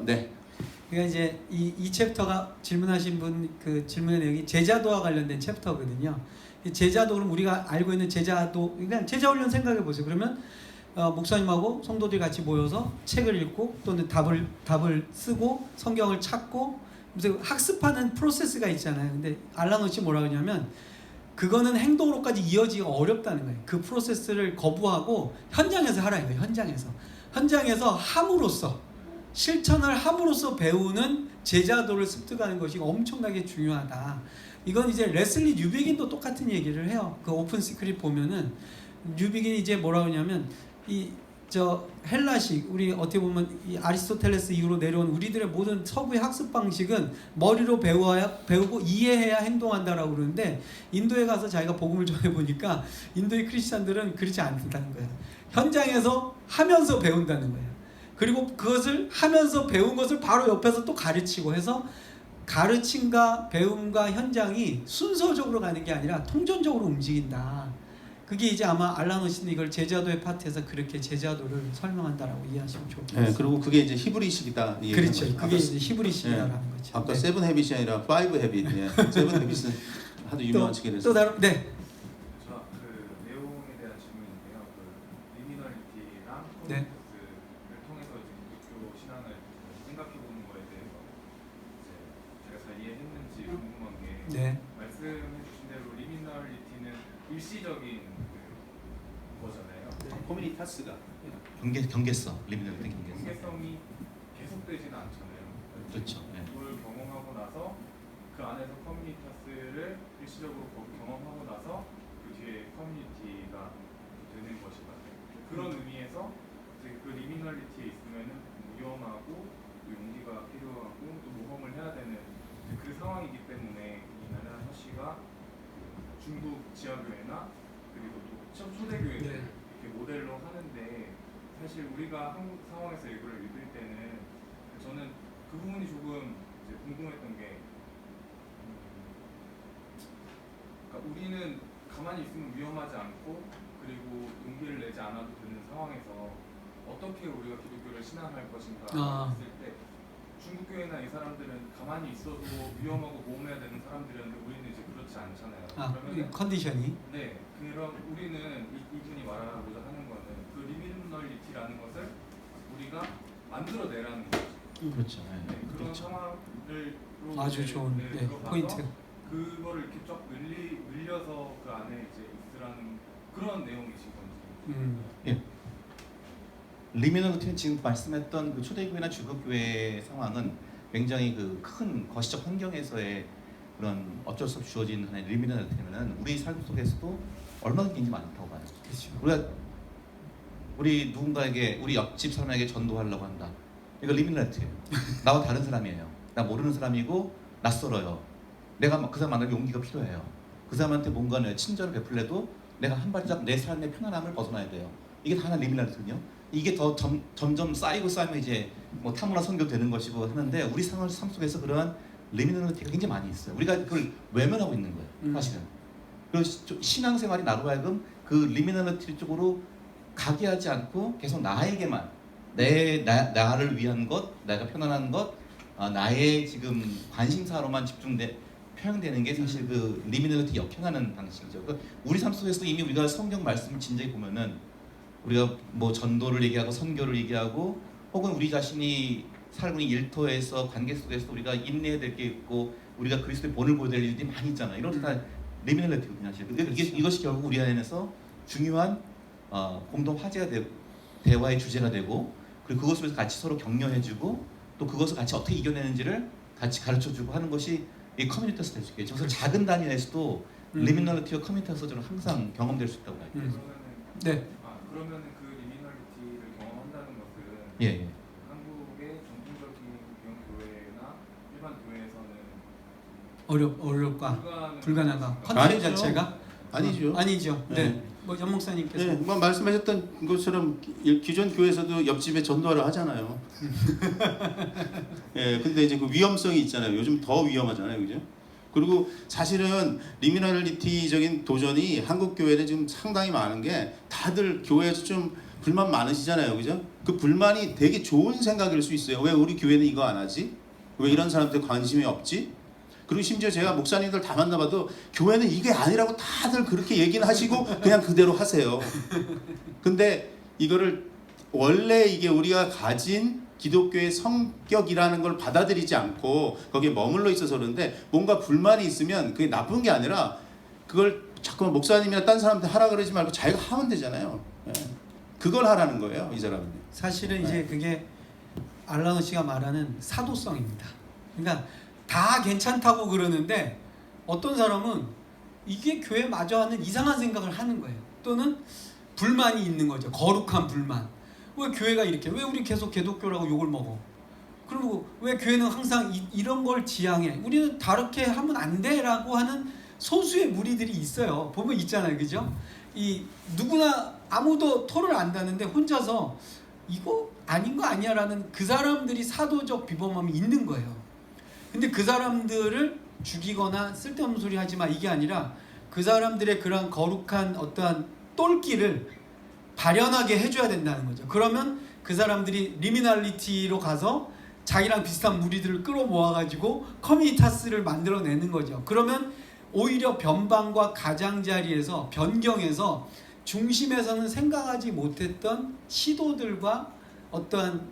네. 그러니까 이제 이 챕터가 질문하신 분 그 질문의 내용이 제자도와 관련된 챕터거든요. 이 제자도 그럼 우리가 알고 있는 제자도 그러니까 제자 훈련 생각해 보세요. 그러면 목사님하고 성도들이 같이 모여서 책을 읽고 또는 답을 쓰고 성경을 찾고 무슨 학습하는 프로세스가 있잖아요. 근데 알란 워치 뭐라고 하냐면 그거는 행동으로까지 이어지기가 어렵다는 거예요. 그 프로세스를 거부하고 현장에서 하라 이거예요. 현장에서 함으로써 실천을 함으로써 배우는 제자도를 습득하는 것이 엄청나게 중요하다. 이건 이제 레슬리 뉴비긴도 똑같은 얘기를 해요. 그 오픈 시크릿 보면은 뉴비긴이 이제 뭐라고 하냐면 헬라식 우리 어떻게 보면 이 아리스토텔레스 이후로 내려온 우리들의 모든 서구의 학습 방식은 머리로 배우고 이해해야 행동한다라고 그러는데 인도에 가서 자기가 복음을 전해 보니까 인도의 크리스찬들은 그렇지 않다는 거예요. 현장에서 하면서 배운다는 거예요. 그리고 그것을 하면서 배운 것을 바로 옆에서 또 가르치고 해서 가르침과 배움과 현장이 순서적으로 가는 게 아니라 통전적으로 움직인다. 그게 이제 아마 알란 워치는 이걸 제자도의 파트에서 그렇게 제자도를 설명한다라고 이해하시면 좋을 것 같습니다. 네, 그리고 그게 이제 히브리식이다. 그렇죠. 그게 이제 히브리식이라는 거죠. 아까 세븐 헤빗이 아니라 파이브 헤빗. 세븐 헤빗은 하도 유명한 책이라서. 또 다른 네. 그 내용에 대한 질문인데요. 그 리미널리티랑 네. 를 통해서 지금 기독교 신앙을 생각해보는 거에 대해서 이제 제가 잘 이해했는지 궁금한 게 네. 말씀해주신 대로 리미널리티는 일시적인 거잖아요. 코미니타스가 경계성, 리미널 때 경계성. 경계성이 계속되지는 않잖아요. 그렇죠. 네. 그걸 경험하고 나서 그 안에서 커뮤니타스를 일시적으로 경험하고 나서 그 뒤에 커뮤니티가 되는 것이 같아요. 그런 의미에서 이제 그 리미널리티에 있으면은 위험하고 또 용기가 필요하고 또 모험을 해야 되는 그 상황이기 때문에 이 나란 허씨가 중국 지하교회나 그리고 또 초대교회 네. 이렇게 모델로 하는데 사실 우리가 한국 상황에서 이걸 읽을 때는 저는 그 부분이 조금 이제 궁금했던 게 그러니까 우리는 가만히 있으면 위험하지 않고 그리고 용기를 내지 않아도 되는 상황에서 어떻게 우리가 기독교를 신앙할 것인가 했을 때 중국 교회나 이 사람들은 가만히 있어도 위험하고 모험해야 되는 사람들이었는데 우리는 이제 그렇지 않잖아요. 그러면 컨디션이 네, 그럼 우리는 이분이 말하고자 하는 거는 그 리미널리티라는 것을 우리가 만들어내라는 거죠. 그렇죠. 네, 그런 그렇죠. 상황을 아주 좋은 포인트. 그거를 이렇게 쫙 늘려서 그 안에 이제 있으라는 그런 내용이신 건지. 리미널리티는 지금 말씀했던 그 초대교회나 주교교회의 상황은 굉장히 그 큰 거시적 환경에서의 그런 어쩔 수 없이 주어진 하나의 리미널리티는 우리 삶 속에서도 얼마든지 많다고 봐요. 그렇죠. 우리 누군가에게 우리 옆집 사람에게 전도하려고 한다. 이거 리미널리티예요. 나와 다른 사람이에요. 나 모르는 사람이고 낯설어요. 내가 그 사람 만나기 용기가 필요해요. 그 사람한테 뭔가 친절을 베풀래도 내가 한 발짝 내 삶의 편안함을 벗어나야 돼요. 이게 다 하나 리미널리티거든요. 이게 더 점점 쌓이면 이제 뭐 탐구나 선교 되는 것이고 하는데 우리 삶 속에서 그러한 리미널리티가 굉장히 많이 있어요. 우리가 그걸 외면하고 있는 거예요. 사실은. 그리고 신앙생활이 나로 하여금 그 리미널리티 쪽으로 가게하지 않고 계속 나에게만 나를 위한 것, 내가 편안한 것, 나의 지금 관심사로만 표현되는 게 사실 그 리미널리티 역행하는 방식이죠. 우리 삶 속에서 이미 우리가 성경 말씀을 진작에 보면은 우리가 뭐 전도를 얘기하고 선교를 얘기하고 혹은 우리 자신이 살고 있는 일터에서 관계 속에서 우리가 인내해야 될 게 있고 우리가 그리스도의 본을 보여야 될 일들이 많이 있잖아요. 이런 다 리미널리티거든요. 사실 이것이 결국 우리 안에서 중요한 공동 화제가 되고 대화의 주제가 되고 그리고 그것을 같이 서로 격려해주고 또 그것을 같이 어떻게 이겨내는지를 같이 가르쳐주고 하는 것이 이 커뮤니티에서 될 수 있겠죠. 그래서 작은 단위에서도 리미널리티와 커뮤니티에서 저는 항상 경험될 수 있다고 봐요. 네. 그러면은 그 리미널리티를 경험한다는 것은 예. 한국의 전통적인 교회나 일반 교회에서는 어렵과 불가능한 컨텐츠 아니죠. 자체가 아니죠. 아니죠. 네. 네. 뭐 연 목사님께서 네, 뭐 말씀하셨던 것처럼 기존 교회에서도 옆집에 전도하러 하잖아요. 예, 근데 이제 그 위험성이 있잖아요. 요즘 더 위험하잖아요, 그죠? 그리고 사실은 리미널리티적인 도전이 한국 교회는 지금 상당히 많은 게 다들 교회에서 좀 불만 많으시잖아요, 그죠? 그 불만이 되게 좋은 생각일 수 있어요. 왜 우리 교회는 이거 안 하지? 왜 이런 사람들 관심이 없지? 그리고 심지어 제가 목사님들 다 만나봐도 교회는 이게 아니라고 다들 그렇게 얘기는 하시고 그냥 그대로 하세요. 근데 이거를 원래 이게 우리가 가진 기독교의 성격이라는 걸 받아들이지 않고 거기에 머물러 있어서 그런데 뭔가 불만이 있으면 그게 나쁜 게 아니라 그걸 자꾸 목사님이나 딴 사람한테 하라 그러지 말고 자기가 하면 되잖아요. 예. 그걸 하라는 거예요, 이 사람은. 사실은 이제 그게 알라노 씨가 말하는 사도성입니다. 그러니까 다 괜찮다고 그러는데 어떤 사람은 이게 교회 마저 하는 이상한 생각을 하는 거예요. 또는 불만이 있는 거죠. 거룩한 불만. 왜 교회가 이렇게? 왜 우리 계속 기독교라고 욕을 먹어? 그리고 왜 교회는 항상 이런 걸 지향해? 우리는 다르게 하면 안 돼라고 하는 소수의 무리들이 있어요. 보면 있잖아요, 그죠? 이 누구나 아무도 토를 안 다는데 혼자서 이거 아닌 거 아니야라는 그 사람들이 사도적 비범함이 있는 거예요. 근데 그 사람들을 죽이거나 쓸데없는 소리 하지 마 이게 아니라 그 사람들의 그런 거룩한 어떠한 똘끼를 발현하게 해줘야 된다는 거죠. 그러면 그 사람들이 리미널리티로 가서 자기랑 비슷한 무리들을 끌어모아가지고 커뮤니타스를 만들어내는 거죠. 그러면 오히려 변방과 가장자리에서 변경해서 중심에서는 생각하지 못했던 시도들과 어떠한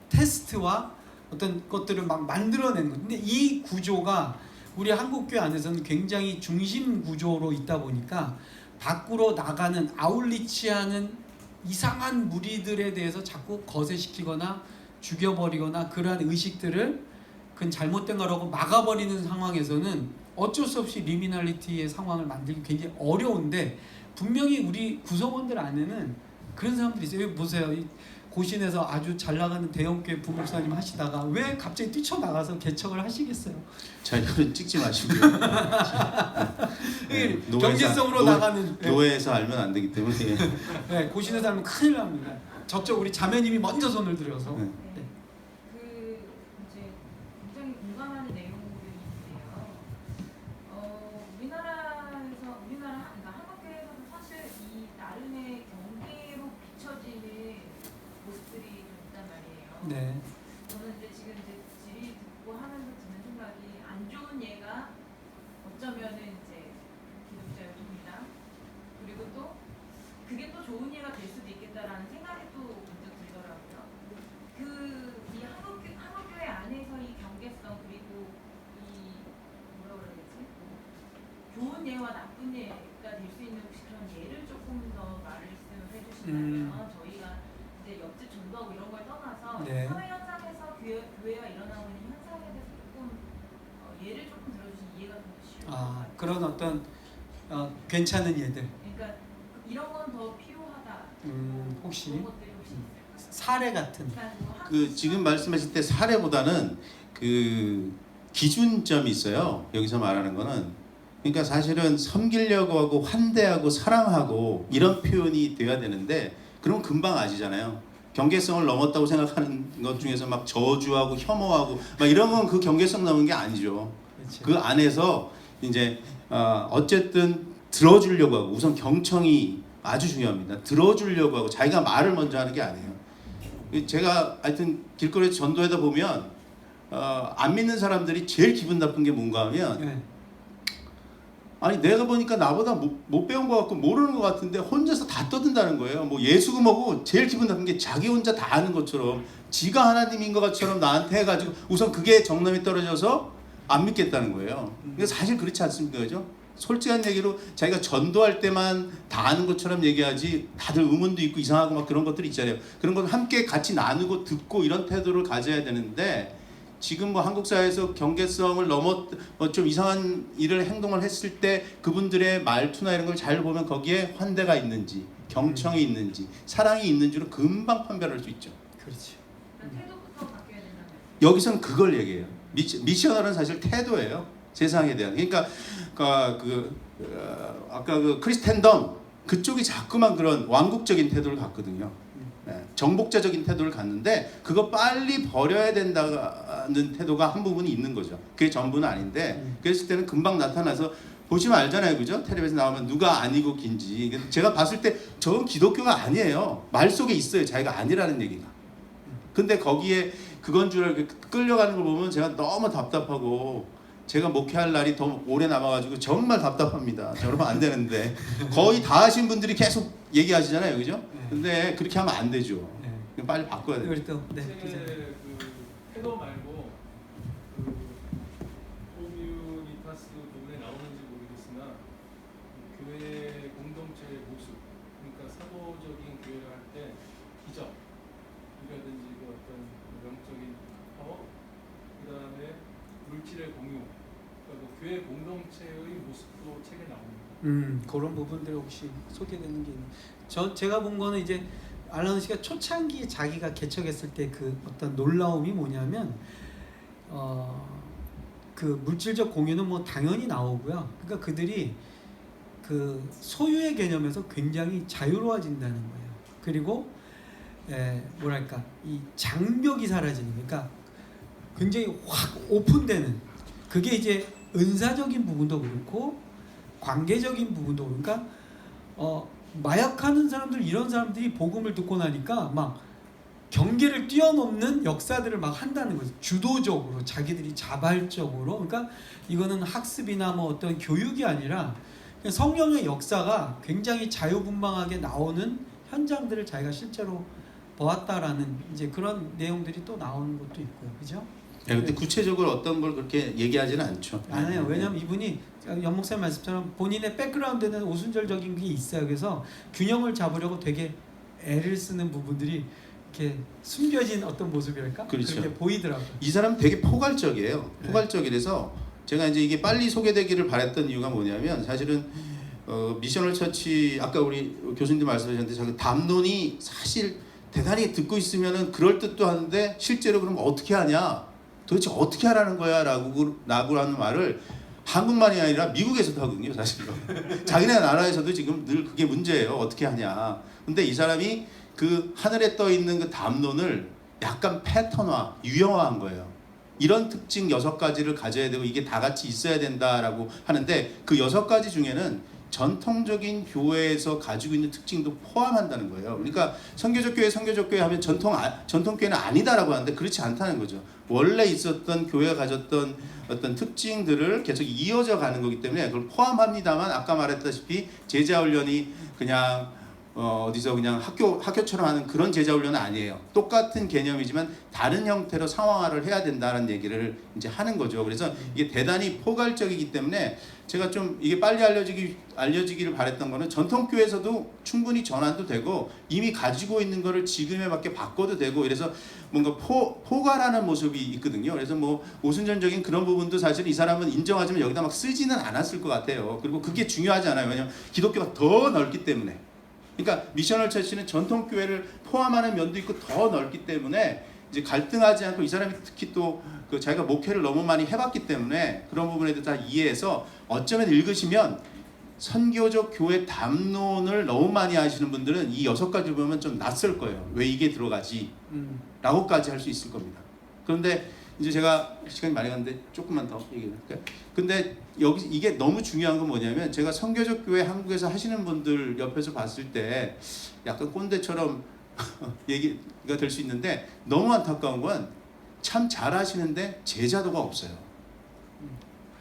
테스트와 어떤 것들을 막 만들어내는 거예요. 근데 이 구조가 우리 한국교회 안에서는 굉장히 중심 구조로 있다 보니까 밖으로 나가는 아울리치하는 이상한 무리들에 대해서 자꾸 거세시키거나 죽여버리거나 그러한 의식들을 그건 잘못된 거라고 막아버리는 상황에서는 어쩔 수 없이 리미널리티의 상황을 만들기 굉장히 어려운데 분명히 우리 구성원들 안에는 그런 사람들이 있어요. 여기 보세요. 고신에서 아주 잘 나가는 대형교회 부목사님 하시다가 왜 갑자기 뛰쳐나가서 개척을 하시겠어요? 자, 이거는 찍지 마시고요. 네, 경제성으로 나가는 노예에서 알면 안 되기 때문에. 네, 고신에서 하면 큰일 납니다. 저쪽 우리 자매님이 먼저 손을 들어서 네. 네. 그 이제 굉장히 공감하는 내용들인데요. 우리나라 그러니까 한국교회에서도 사실 이 나름의 경계로 비춰지는 모습들이 좀 있단 말이에요. 네. 저는 이제 지금 이제 질의 듣고 하면서 드는 생각이 안 좋은 예가 어쩌면은 이제 기독자입니다. 그리고 또 그게 또 좋은 예가 될 수도 있겠다라는 생각이 또 문득 들더라고요. 이 한국교회 안에서 이 경계성 그리고 이 뭐라 그래야 되지? 좋은 예와 나쁜 예가 될 수 있는 혹시 그런 예를 조금 더 말씀을 해주신다면 저희가 이제 옆집 전도하고 이런 걸 떠나서 네. 사회 현상에서 교회가 일어나고 있는 현상에 대해서 조금 예를 조금 들어주시면 이해가 좀 쉬울 것 같아요. 그런 어떤 괜찮은 예들 그러니까 이런 건 더 필요하다. 혹시 그런 것들이 혹시 있을까요? 사례 같은 그러니까 뭐 그 지금 말씀하실 때 사례보다는 그 기준점이 있어요. 여기서 말하는 거는 그러니까 사실은 섬기려고 하고 환대하고 사랑하고 이런 표현이 돼야 되는데 그럼 금방 아시잖아요. 경계성을 넘었다고 생각하는 것 중에서 막 저주하고 혐오하고 막 이런 건 그 경계성 넘은 게 아니죠. 그렇죠. 그 안에서 이제 어쨌든 들어주려고 하고 우선 경청이 아주 중요합니다. 들어주려고 하고 자기가 말을 먼저 하는 게 아니에요. 제가 하여튼 길거리에서 전도하다 보면 안 믿는 사람들이 제일 기분 나쁜 게 뭔가 하면 네. 아니 내가 보니까 나보다 못 배운 것 같고 모르는 것 같은데 혼자서 다 떠든다는 거예요. 뭐 예수고 뭐고 제일 기분 나쁜 게 자기 혼자 다 아는 것처럼 지가 하나님인 것처럼 나한테 해가지고 우선 그게 정남이 떨어져서 안 믿겠다는 거예요. 근데 사실 그렇지 않습니까? 그죠? 솔직한 얘기로 자기가 전도할 때만 다 아는 것처럼 얘기하지 다들 의문도 있고 이상하고 막 그런 것들이 있잖아요. 그런 건 함께 같이 나누고 듣고 이런 태도를 가져야 되는데 지금 뭐 한국 사회에서 경계성을 넘어 좀 이상한 일을 행동을 했을 때 그분들의 말투나 이런 걸 잘 보면 거기에 환대가 있는지 경청이 있는지 사랑이 있는지로 금방 판별할 수 있죠. 그렇죠. 태도부터 바뀌어야 된다면. 여기서는 그걸 얘기해요. 미셔널은 사실 태도예요. 세상에 대한. 그러니까 아까 그 크리스텐덤 그쪽이 자꾸만 그런 왕국적인 태도를 갖거든요. 네, 정복자적인 태도를 갖는데 그거 빨리 버려야 된다는 태도가 한 부분이 있는 거죠. 그게 전부는 아닌데 그랬을 때는 금방 나타나서 보시면 알잖아요, 그죠? 텔레비에서 나오면 누가 아니고 긴지. 제가 봤을 때 저건 기독교가 아니에요. 말 속에 있어요, 자기가 아니라는 얘기가. 근데 거기에 그건 줄 알고 끌려가는 걸 보면 제가 너무 답답하고 제가 목회할 날이 더 오래 남아가지고 정말 답답합니다. 저러면 안 되는데 거의 다 하신 분들이 계속 얘기하시잖아요, 그죠? 근데 그렇게 하면 안 되죠. 네. 빨리 바꿔야 돼요. 우리 또 네. 제 그 태도 말고 그 코뮤니타스 부분에 나오는지 모르겠으나 교회 공동체의 모습, 그러니까 사도적인 교회를 할 때 기적이라든지 그 어떤 영적인 파워, 그 다음에 물질의 공유, 그러니까 뭐 교회 공동체의 모습도 책에 나옵니다. 그런 부분들 혹시 소개되는 게 있는. 제가 본 거는 이제 알란 씨가 초창기에 자기가 개척했을 때 그 어떤 놀라움이 뭐냐면 그 물질적 공유는 뭐 당연히 나오고요. 그러니까 그들이 그 소유의 개념에서 굉장히 자유로워진다는 거예요. 그리고 뭐랄까 이 장벽이 사라지는, 그러니까 굉장히 확 오픈되는, 그게 이제 은사적인 부분도 그렇고 관계적인 부분도 그러니까 마약하는 사람들, 이런 사람들이 복음을 듣고 나니까 막 경계를 뛰어넘는 역사들을 막 한다는 거죠. 주도적으로, 자기들이 자발적으로. 그러니까 이거는 학습이나 뭐 어떤 교육이 아니라 그냥 성령의 역사가 굉장히 자유분방하게 나오는 현장들을 자기가 실제로 보았다라는 이제 그런 내용들이 또 나오는 것도 있고요. 그죠? 네, 근데 구체적으로 어떤 걸 그렇게 얘기하지는 않죠. 안 해요. 왜냐면 이분이 연 목사님 말씀처럼 본인의 백그라운드에는 오순절적인 게 있어요. 그래서 균형을 잡으려고 되게 애를 쓰는 부분들이 이렇게 숨겨진 어떤 모습이랄까? 그렇죠. 그렇게 보이더라고요. 이 사람 되게 포괄적이에요. 포괄적이라서 제가 이제 이게 빨리 소개되기를 바랬던 이유가 뭐냐면 사실은 미셔널 처치 아까 우리 교수님도 말씀하셨는데 자기 담론이 사실 대단히 듣고 있으면은 그럴 듯도 한데 실제로 그럼 어떻게 하냐? 도대체 어떻게 하라는 거야? 라고 하는 말을 한국만이 아니라 미국에서도 하거든요, 사실은. 자기네 나라에서도 지금 늘 그게 문제예요. 어떻게 하냐. 근데 이 사람이 그 하늘에 떠 있는 그 담론을 약간 패턴화, 유형화한 거예요. 이런 특징 6가지를 가져야 되고 이게 다 같이 있어야 된다라고 하는데 그 6가지 중에는 전통적인 교회에서 가지고 있는 특징도 포함한다는 거예요. 그러니까 선교적 교회 하면 전통 교회는 아니다라고 하는데 그렇지 않다는 거죠. 원래 있었던 교회가 가졌던 어떤 특징들을 계속 이어져 가는 거기 때문에 그걸 포함합니다만 아까 말했다시피 제자 훈련이 그냥 어디서 그냥 학교처럼 하는 그런 제자 훈련은 아니에요. 똑같은 개념이지만 다른 형태로 상황화를 해야 된다는 얘기를 이제 하는 거죠. 그래서 이게 대단히 포괄적이기 때문에 제가 좀 이게 빨리 알려지기를 바랬던 거는 전통교회에서도 충분히 전환도 되고 이미 가지고 있는 거를 지금에 맞게 바꿔도 되고 이래서 뭔가 포괄하는 모습이 있거든요. 그래서 뭐 오순전적인 그런 부분도 사실 이 사람은 인정하지만 여기다 막 쓰지는 않았을 것 같아요. 그리고 그게 중요하지 않아요. 왜냐하면 기독교가 더 넓기 때문에. 그러니까 미셔널 처치는 전통 교회를 포함하는 면도 있고 더 넓기 때문에 이제 갈등하지 않고 이 사람이 특히 또 그 자기가 목회를 너무 많이 해봤기 때문에 그런 부분에 대해서 다 이해해서 어쩌면 읽으시면 선교적 교회 담론을 너무 많이 하시는 분들은 이 6가지 보면 좀 낯설 거예요. 왜 이게 들어가지? 라고까지 할 수 있을 겁니다. 그런데 이제 제가 시간이 많이 갔는데 조금만 더 얘기할까요? 근데 여기 이게 너무 중요한 건 뭐냐면 제가 선교적 교회 한국에서 하시는 분들 옆에서 봤을 때 약간 꼰대처럼 얘기가 될 수 있는데 너무 안타까운 건 참 잘하시는데 제자도가 없어요.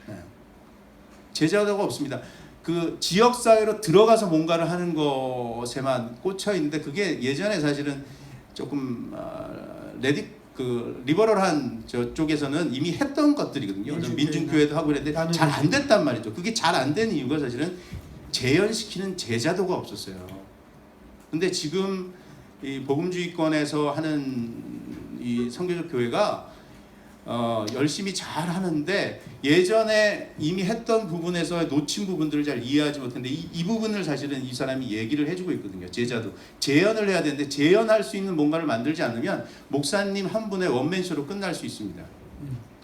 네. 제자도가 없습니다. 그 지역 사회로 들어가서 뭔가를 하는 것에만 꽂혀 있는데 그게 예전에 사실은 조금 리버럴한 저쪽에서는 이미 했던 것들이거든요. 민중교회도 하고 그랬는데 잘 안 됐단 말이죠. 그게 잘 안 된 이유가 사실은 재현시키는 제자도가 없었어요. 근데 지금 이 복음주의권에서 하는 이 선교적 교회가 열심히 잘 하는데 예전에 이미 했던 부분에서 놓친 부분들을 잘 이해하지 못했는데 이 부분을 사실은 이 사람이 얘기를 해주고 있거든요. 제자도 재현을 해야 되는데 재현할 수 있는 뭔가를 만들지 않으면 목사님 한 분의 원맨쇼로 끝날 수 있습니다.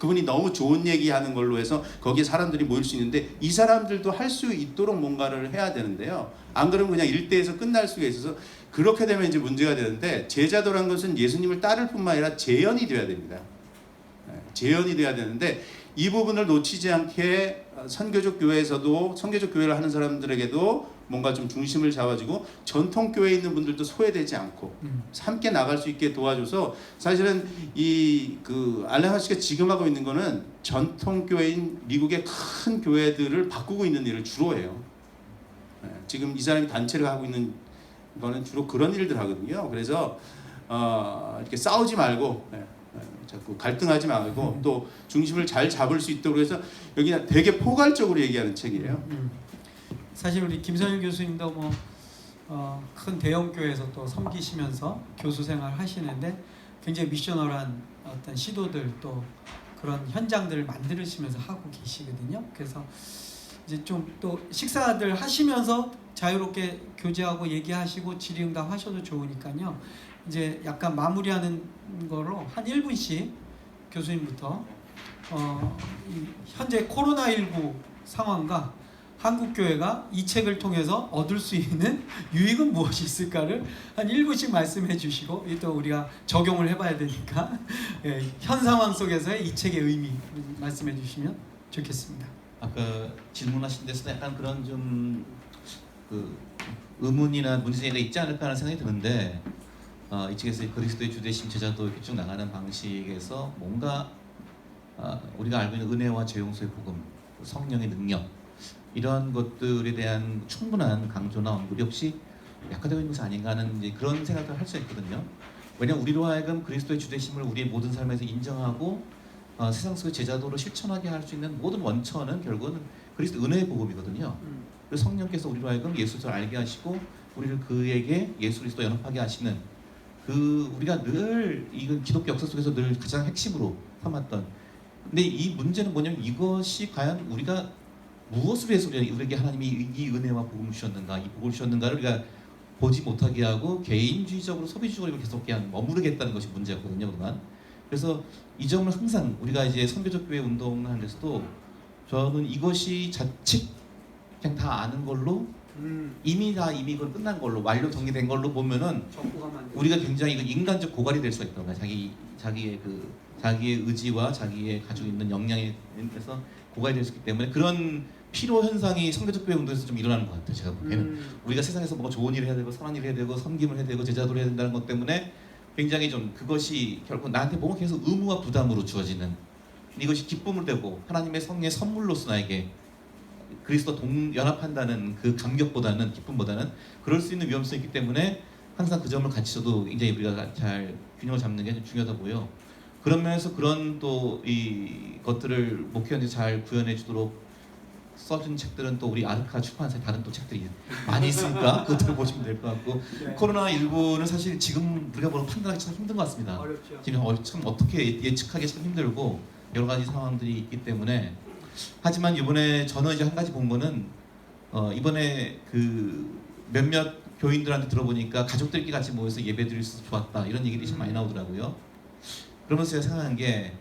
그분이 너무 좋은 얘기하는 걸로 해서 거기에 사람들이 모일 수 있는데 이 사람들도 할 수 있도록 뭔가를 해야 되는데요. 안 그러면 그냥 일대에서 끝날 수가 있어서 그렇게 되면 이제 문제가 되는데 제자도란 것은 예수님을 따를 뿐만 아니라 재현이 돼야 됩니다. 재현이 돼야 되는데 이 부분을 놓치지 않게 선교적 교회에서도 선교적 교회를 하는 사람들에게도 뭔가 좀 중심을 잡아주고 전통 교회에 있는 분들도 소외되지 않고 함께 나갈 수 있게 도와줘서 사실은 이 그 알렌 하시가 지금 하고 있는 거는 전통 교회인 미국의 큰 교회들을 바꾸고 있는 일을 주로 해요. 지금 이 사람이 단체를 하고 있는 거는 주로 그런 일들 하거든요. 그래서 이렇게 싸우지 말고 자꾸 갈등하지 말고 또 중심을 잘 잡을 수 있도록 해서 여기 되게 포괄적으로 얘기하는 책이에요. 사실 우리 김선일 교수님도 뭐 큰 대형 교회에서 또 섬기시면서 교수 생활 하시는데 굉장히 미셔널한 어떤 시도들 또 그런 현장들을 만드시면서 하고 계시거든요. 그래서 이제 좀 또 식사들 하시면서 자유롭게 교제하고 얘기하시고 질의응답 하셔도 좋으니까요. 이제 약간 마무리하는 거로 한 1분씩 교수님부터 현재 코로나19 상황과 한국교회가 이 책을 통해서 얻을 수 있는 유익은 무엇이 있을까를 한 1분씩 말씀해 주시고 또 우리가 적용을 해봐야 되니까 현 상황 속에서의 이 책의 의미 말씀해 주시면 좋겠습니다. 아까 질문하신 데서 약간 그런 좀 그 의문이나 문제가 있지 않을까 하는 생각이 드는데 이 책에서 그리스도의 주되심 제자도 이렇게 쭉 나가는 방식에서 뭔가 우리가 알고 있는 은혜와 죄용서의 복음, 성령의 능력 이런 것들에 대한 충분한 강조나 언급이 혹시 약화되고 있는 것이 아닌가 하는 이제 그런 생각을 할 수 있거든요. 왜냐하면 우리로 하여금 그리스도의 주되심을 우리의 모든 삶에서 인정하고 세상 속의 제자도로 실천하게 할 수 있는 모든 원천은 결국은 그리스도 은혜의 복음이거든요. 그래서 성령께서 우리로 하여금 예수를 알게 하시고 우리를 그에게 예수 그리스도 연합하게 하시는 그 우리가 늘 이건 기독교 역사 속에서 늘 가장 핵심으로 삼았던. 근데 이 문제는 뭐냐면 이것이 과연 우리가 무엇을 해서 우리에게 하나님이 이 은혜와 복음을 주셨는가, 이 복을 주셨는가를 우리가 보지 못하게 하고 개인주의적으로 소비주의적으로 계속 그냥 머무르겠다는 것이 문제였거든요, 그동안. 그래서 이 점을 항상 우리가 이제 선교적 교회 운동을 하는 데서도 저는 이것이 자칫 그냥 다 아는 걸로 이미 이건 끝난 걸로 완료 정리된 걸로 보면은 우리가 굉장히 인간적 고갈이 될 수가 있다고 봐요. 자기의 의지와 자기의 가지고 있는 역량에 대해서 고갈이 될 수 있기 때문에 그런 피로 현상이 선교적 교회 운동에서 좀 일어나는 것 같아요. 제가 보기에는 우리가 세상에서 뭔가 좋은 일을 해야 되고 선한 일을 해야 되고 섬김을 해야 되고 제자도를 해야 된다는 것 때문에 굉장히 좀 그것이 결국 나한테 뭔가 계속 의무와 부담으로 주어지는 이것이 기쁨을 되고 하나님의 성의 선물로서 나에게 그리스도 연합한다는 그 감격보다는 기쁨보다는 그럴 수 있는 위험성이 있기 때문에 항상 그 점을 같이 저도 굉장히 우리가 잘 균형을 잡는 게 중요하다고요. 그런 면에서 그런 또 이 것들을 목회원들이 잘 구현해 주도록 써준 책들은 또 우리 아르카 출판사의 다른 또 책들이 많이 있으니까 그것들을 보시면 될 것 같고 코로나19는 사실 지금 우리가 판단하기 참 힘든 것 같습니다. 어렵죠. 지금 참 어떻게 예측하기 참 힘들고 여러 가지 상황들이 있기 때문에 하지만 이번에 저는 이제 한 가지 본 거는 이번에 그 몇몇 교인들한테 들어보니까 가족들끼리 같이 모여서 예배 드릴 수 있어서 좋았다 이런 얘기들이 참 많이 나오더라고요. 그러면서 제가 생각한 게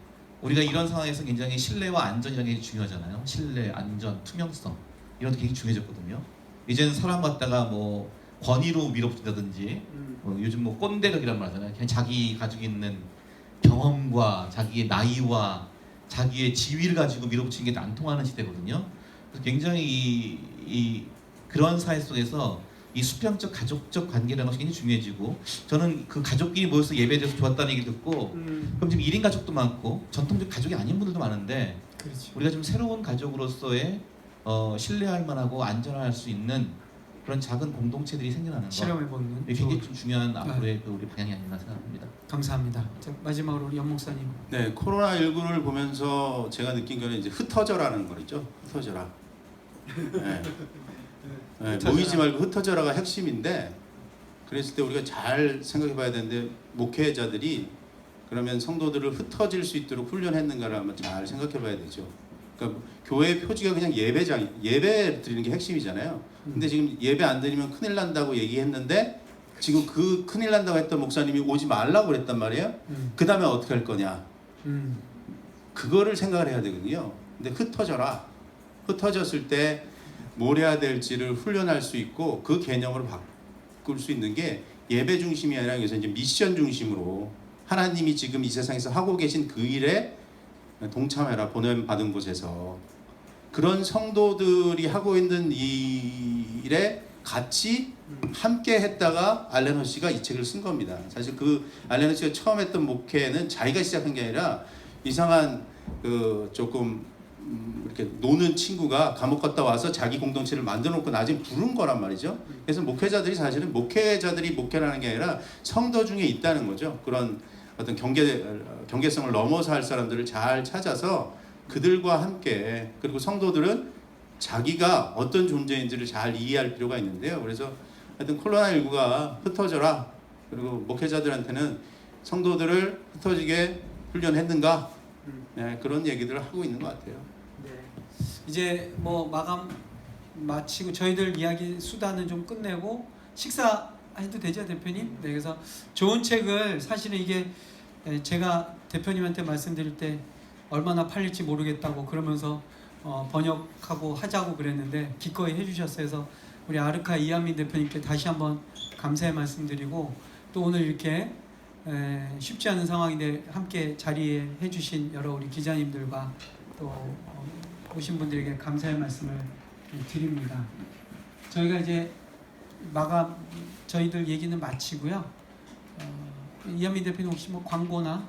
우리가 이런 상황에서 굉장히 신뢰와 안전이라는 게 중요하잖아요. 신뢰, 안전, 투명성 이런 게 굉장히 중요해졌거든요. 이제는 사람 갖다가 뭐 권위로 밀어붙인다든지 요즘 뭐 꼰대덕이란 말 하잖아요. 그냥 자기 가지고 있는 경험과 자기의 나이와 자기의 지위를 가지고 밀어붙이는 게 안 통하는 시대거든요. 그래서 굉장히 그런 사회 속에서 이 수평적 가족적 관계라는 것이 굉장히 중요해지고, 저는 그 가족끼리 모여서 예배드려서 좋았다는 얘기 듣고 그럼 지금 1인 가족도 많고 전통적 가족이 아닌 분들도 많은데, 그렇죠. 우리가 좀 새로운 가족으로서의 신뢰할 만하고 안전할 수 있는 그런 작은 공동체들이 생겨나는 것, 실험해보는 이게 굉장히 좀 중요한 앞으로의 그 우리 방향이 아닌가 생각합니다. 감사합니다. 자, 마지막으로 우리 연 목사님. 네, 코로나19를 보면서 제가 느낀 거는 이제 흩어져라는 거죠. 흩어져라. 네. 네, 모이지 말고 흩어져라가 핵심인데, 그랬을 때 우리가 잘 생각해 봐야 되는데, 목회자들이 그러면 성도들을 흩어질 수 있도록 훈련했는가를 한번 잘 생각해 봐야 되죠. 그러니까 교회의 표지가 그냥 예배 드리는 게 핵심이잖아요. 근데 지금 예배 안 드리면 큰일 난다고 얘기했는데, 지금 그 큰일 난다고 했던 목사님이 오지 말라고 그랬단 말이에요. 그 다음에 어떻게 할 거냐. 그거를 생각을 해야 되거든요. 근데 흩어져라. 흩어졌을 때 뭘 해야 될지를 훈련할 수 있고, 그 개념으로 바꿀 수 있는 게 예배 중심이 아니라 그래서 이제 미션 중심으로 하나님이 지금 이 세상에서 하고 계신 그 일에 동참해라. 보냄 받은 곳에서 그런 성도들이 하고 있는 이 일에 같이 함께 했다가 알렌 허씨가 이 책을 쓴 겁니다. 사실 그 알렌 허씨가 처음 했던 목회는 자기가 시작한 게 아니라 이상한 그 조금 이렇게 노는 친구가 감옥 갔다 와서 자기 공동체를 만들어 놓고 나중에 부른 거란 말이죠. 그래서 목회자들이 사실은 목회자들이 목회라는 게 아니라 성도 중에 있다는 거죠. 그런 어떤 경계성을 넘어서 할 사람들을 잘 찾아서 그들과 함께, 그리고 성도들은 자기가 어떤 존재인지를 잘 이해할 필요가 있는데요. 그래서 하여튼 코로나19가 흩어져라. 그리고 목회자들한테는 성도들을 흩어지게 훈련했는가? 네, 그런 얘기들을 하고 있는 것 같아요. 네. 이제 뭐 마감 마치고 저희들 이야기 수다는 좀 끝내고 식사해도 되죠, 대표님? 네, 그래서 좋은 책을 사실은 이게 제가 대표님한테 말씀드릴 때 얼마나 팔릴지 모르겠다고 그러면서 번역하고 하자고 그랬는데 기꺼이 해주셨어요. 그래서 우리 아르카 이한민 대표님께 다시 한번 감사의 말씀드리고, 또 오늘 이렇게 쉽지 않은 상황인데 함께 자리에 해주신 여러 우리 기자님들과 또 오신 분들에게 감사의 말씀을 드립니다. 저희가 이제 저희들 얘기는 마치고요. 이한민 대표님 혹시 뭐 광고나